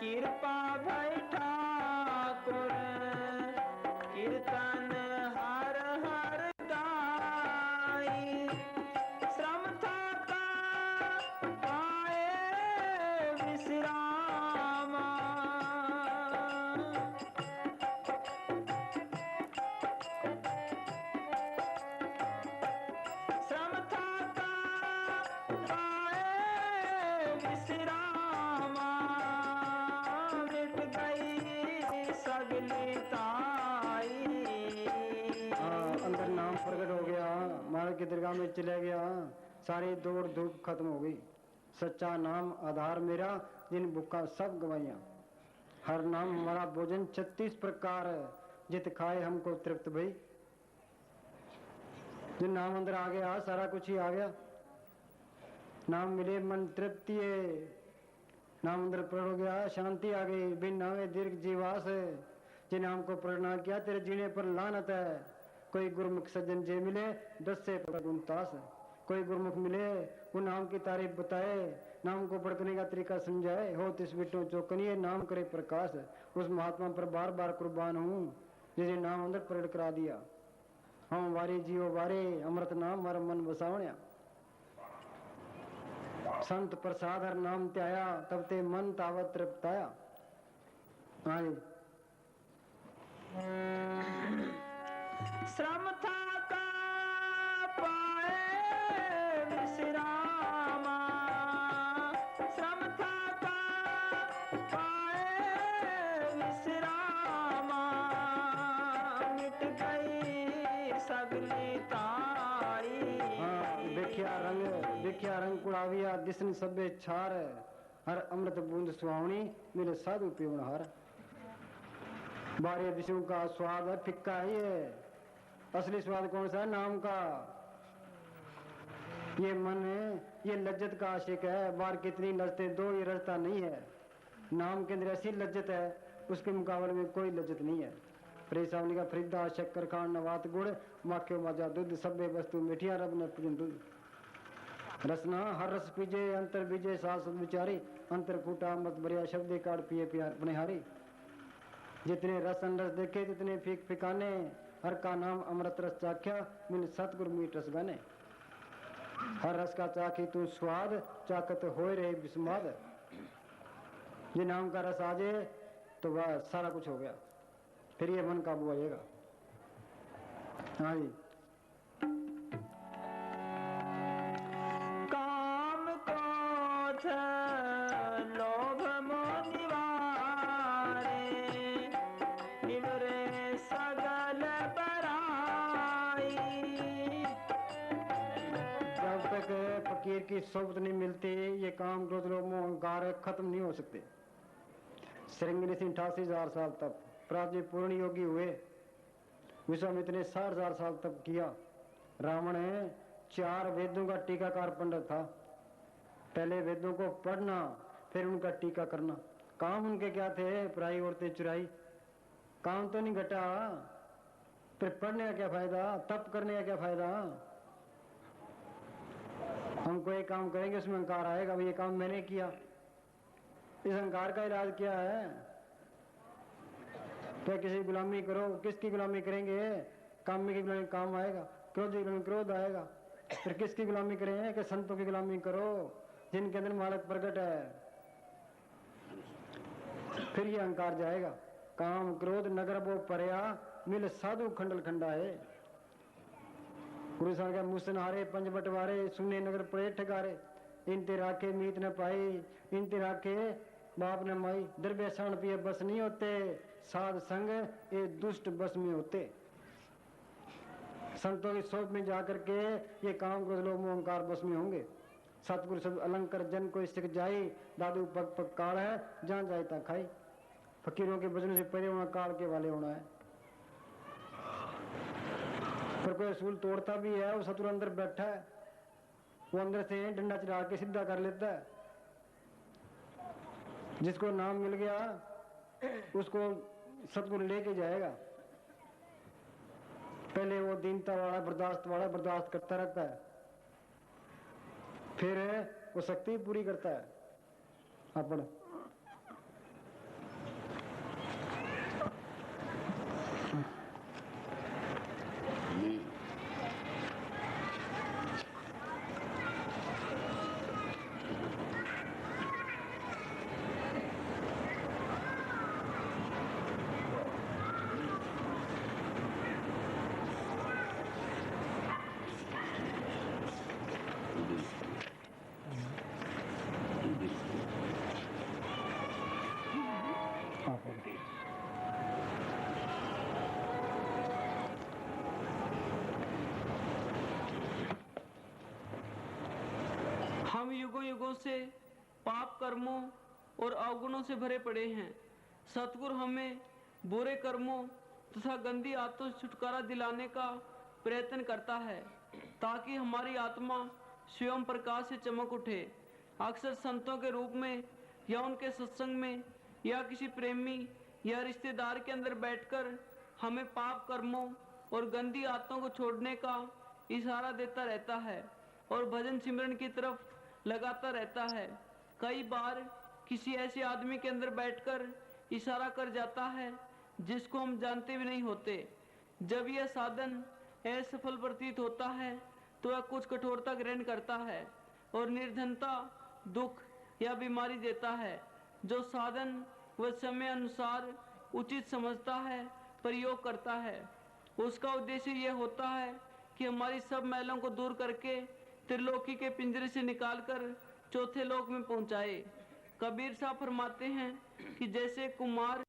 कृपा बैठा कर कीर्तन हर हर गाई। श्रम था पाए विश्राम,
महाराज की दरगाह में चले गया, सारी दौड़ धूप खत्म हो गई। सच्चा नाम आधार मेरा, जिन भूखा सब गवाइया। हर नाम हमारा भोजन 36 प्रकार, जित खाए हमको तृप्त भई। जिन नाम अंदर आ गया सारा कुछ ही आ गया। नाम मिले मन तृप्ति है, नाम अंदर प्रकट हो गया शांति आ गई। बिन नामे दीर्घ जीवास है, जिन नाम को प्रणाम किया तेरे जीने पर लानत है। कोई गुरुमुख सज्जन जे मिले 10 से 49, कोई गुरुमुख मिले वो नाम की तारीफ बताए, नाम को पढ़ने का तरीका समझाए। हो तिस बिटो चौकनिए नाम करे प्रकाश, उस महात्मा पर बार बार कुर्बान हूँ जिसे नाम अंदर प्रकट करा दिया। हम वारे जियो वारे अमृत नाम हर मन बसावण्या। संत प्रसाद हर नाम त्याया, तब ते मन तावत तृप्ताया। हाँ जी।
श्रम था का पाए विश्रामा, श्रम था का पाए विश्रामा, मिट गई सगली तारी।
देखिया रंग कुड़ाविया दिसन सबे छार, हर अमृत बूंद सुहावनी मेरे साधु पीवन हार। बारह दिशों का स्वाद है फिक्का ही है, असली स्वाद कौन सा है? नाम का। ये मन है, ये लज्जत का आशिक है। बार कितनी लज्जतें दो, ये रजता नहीं है। नाम के अंदर ऐसी लज्जत है, उसके मुकाबले में कोई लज्जत नहीं है। प्रेसावली का फ्रिदा शक्कर खान नवात गुड़, माख्यो माजा दूध, सब्बे वस्तु मिठिया रब ने पूजन दूध। रसना हर रस पीजे अंतर बीजे सास विचारी, अंतर फूटा मत बरिया शब्दे काट पिए प्यार अपने हारी। जितने रस अनरस देखे तितने फीक फिकाने, हर का नाम अमृत रस चाख्या मिल सतगुरु मीठ रस गाने। हर रस का चाखी तू स्वाद, चाकत होए रहे विस्माद। ये नाम का रस आ जाए तो वह सारा कुछ हो गया, फिर ये मन काबू आएगा। हाँ जी।
काम क्रोध लोभ मोह निवारे, निवरे सगल बराई।
जब तक फकीर की सोबत नहीं मिलती, ये काम क्रोध लोभ मोह अहंकार खत्म नहीं हो सकते। श्रृंगी ऋषि 88,000 साल तक, प्राजी पूर्ण योगी हुए, विश्वामित्र ने 60,000 साल तक किया। रावण 4 वेदों का टीकाकार पंडित था। पहले वेदों को पढ़ना, फिर उनका टीका करना। काम उनके क्या थे? पराई औरतें चुराई। काम तो नहीं घटा, फिर पढ़ने का क्या फायदा? तप करने का क्या फायदा? हम कोई काम करेंगे उसमें अहंकार आएगा, ये काम मैंने किया। इस अहंकार का इलाज क्या है? तो किसी गुलामी करो, किसकी गुलामी करेंगे? काम की गुलामी काम आएगा, क्रोध की गुलामी क्रोध आएगा। फिर किसकी गुलामी करें? कि संतों की गुलामी करो जिनके अंदर मालक प्रकट है, फिर ये अहंकार जाएगा। काम क्रोध नगर वो परया, मिल साधु खंडल खंडा है। गुरु साहब का मुसन हारे पंज बटवारे, सुने नगर पड़े ठगारे। इनते राखे मीत न पाई, इनते राखे बाप न माई। दरबेसान पिए बस नहीं होते, साध संग ये दुष्ट बस में होते। संतों की सोच में जाकर के ये काम क्रोध लोभ मोह अहंकार बस में होंगे। सतगुरु सब अलंकर जन को सिख जाई, दादू पग पग काल है जहाँ जाए ता खाई। फकीरों के वजन से परे होना, काल के वाले होना है। पर कोई असूल तोड़ता भी है, वो सतगुरु अंदर बैठा है, वो अंदर से डंडा चला के सीधा कर लेता है। जिसको नाम मिल गया उसको सतगुरु लेके जाएगा। पहले वो दीनता वाला बर्दाश्त करता रहता है, फिर वो शक्ति पूरी करता है अपन।
हम युगों युगों से पाप कर्मों और अवगुणों से भरे पड़े हैं। सतगुरु हमें बुरे कर्मों तथा गंदी आदतों से छुटकारा दिलाने का प्रयत्न करता है ताकि हमारी आत्मा स्वयं प्रकाश से चमक उठे। अक्सर संतों के रूप में या उनके सत्संग में या किसी प्रेमी या रिश्तेदार के अंदर बैठकर हमें पाप कर्मों और गंदी आदतों को छोड़ने का इशारा देता रहता है और भजन सिमरन की तरफ लगाता रहता है। कई बार किसी ऐसे आदमी के अंदर बैठकर इशारा कर जाता है जिसको हम जानते भी नहीं होते। जब यह साधन असफल प्रतीत होता है तो वह कुछ कठोरता ग्रहण करता है और निर्धनता, दुख या बीमारी देता है। जो साधन वह समय अनुसार उचित समझता है, प्रयोग करता है, उसका उद्देश्य यह होता है कि हमारी सब मैलों को दूर करके त्रिलोकी के पिंजरे से निकालकर चौथे लोक में पहुंचाए। कबीर साहब फरमाते हैं कि जैसे कुम्हार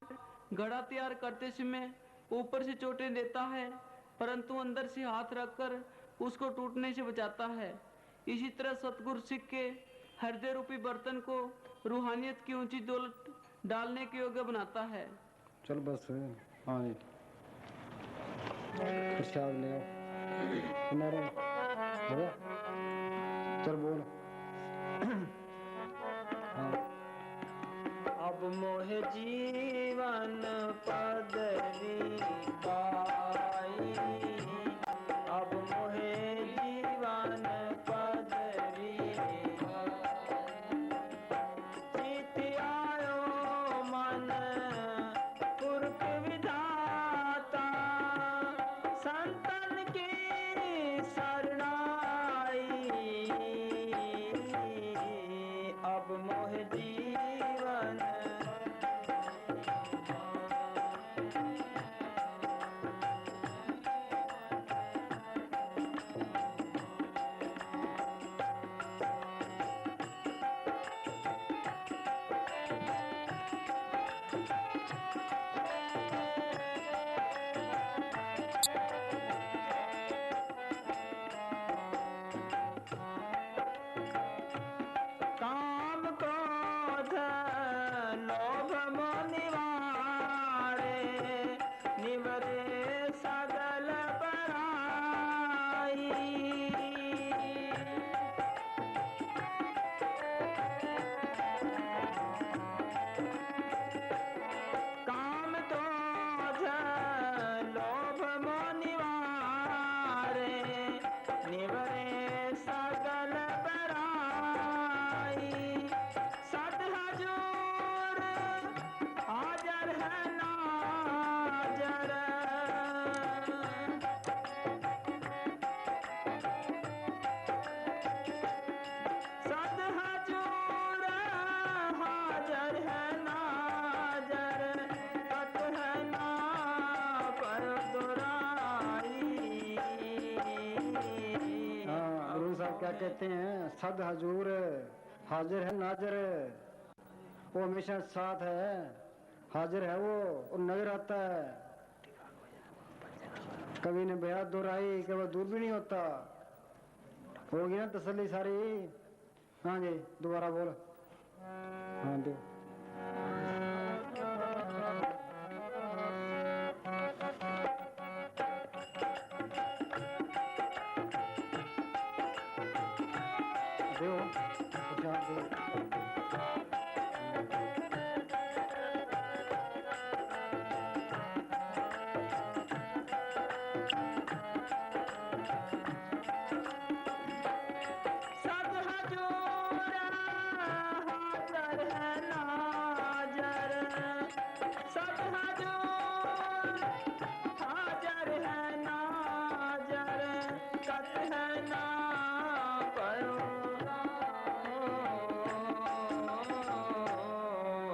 घड़ा तैयार करते समय ऊपर से चोटें देता है परंतु अंदर से हाथ रखकर उसको टूटने से बचाता है, इसी तरह सतगुरु सिख के हृदय रूपी बर्तन को रूहानियत की ऊंची दौलत डालने के योग्य बनाता है।
चल बस हाँ जी प्रसाद ले आओ तुम्हारे हो गया चल बोल हाँ
अब मोह जीवन पदवी पाई, अब मोह जीवन पदवी चित आयो मन पुरख विधाता, संतन की शरणाई, अब मोह जीवन काम क्रोध लोभ मोह निवारे, निवरे सगल बड़ाई, काम क्रोध लोभ मोह निवारे, निवरे सगल बड़ाई, सद हजूर हाजर है नाजर, सद हजूर हाजर है नाजर, कत है ना पर दुराई।
हाँ गुरु साहब क्या कहते हैं सद हजूर हाजिर है नाजर, वो हमेशा साथ है, हाजिर है वो और नजर आता है। कभी ने बेहद दोहराई कि वो दूर भी नहीं होता। होगी ना तसल्ली सारी। हाँ जी दोबारा बोल हाँ दो दो प्रसाद दो
सद हजूर हाजर है नाजर, सद हजूर हाजर है नाजर, कत है ना परो।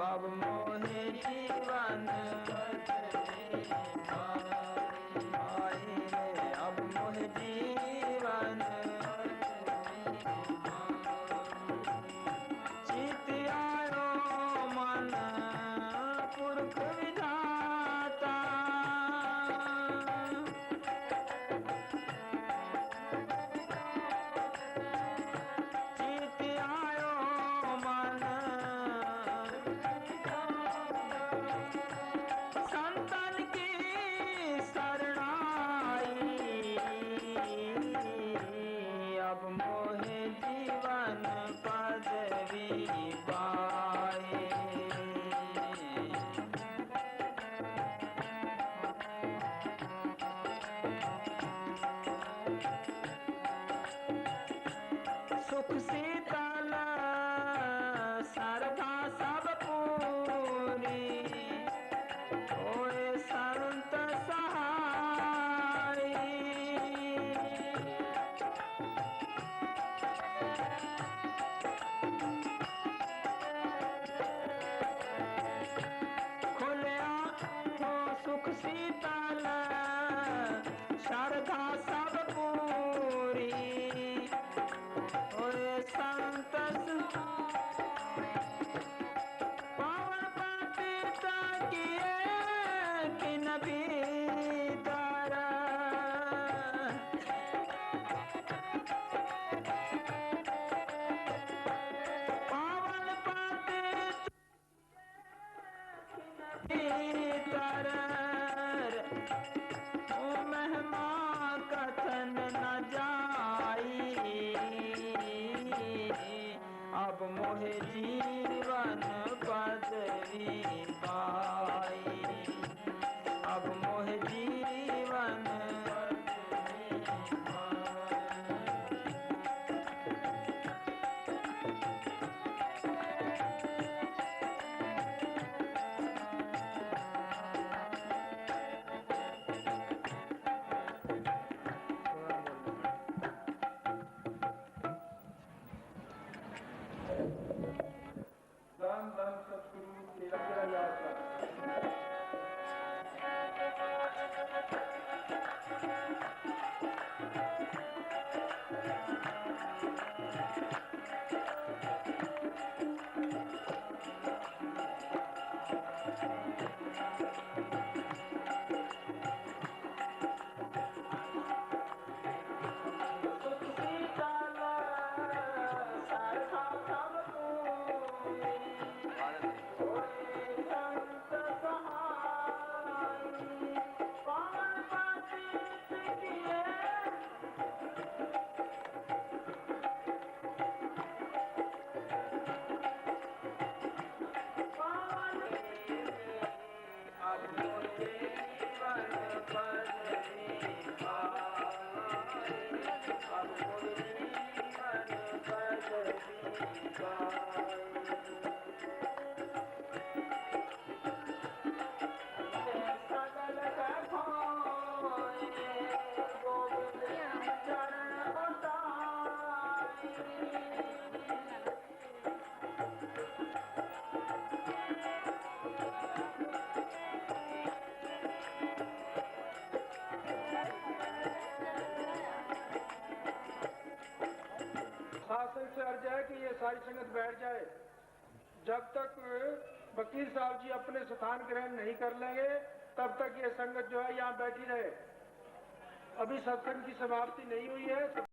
अब मोहे जीवन आए, अब श्रद्धा सब पूरी ओए संत पावन पतित किए किन भीतर पावन पतित भीतर ओ महिमा कथन न जाई अब मोहे जीवन पदवी पाई अब मोहे जीवन पदवी पाई
धन धन सतगुरु तेरा आश्रम। शासन से अर्ज है कि ये सारी संगत बैठ जाए। जब तक वकील साहब जी अपने स्थान ग्रहण नहीं कर लेंगे तब तक ये संगत जो है यहाँ बैठी रहे। अभी सत्संग की समाप्ति नहीं हुई है।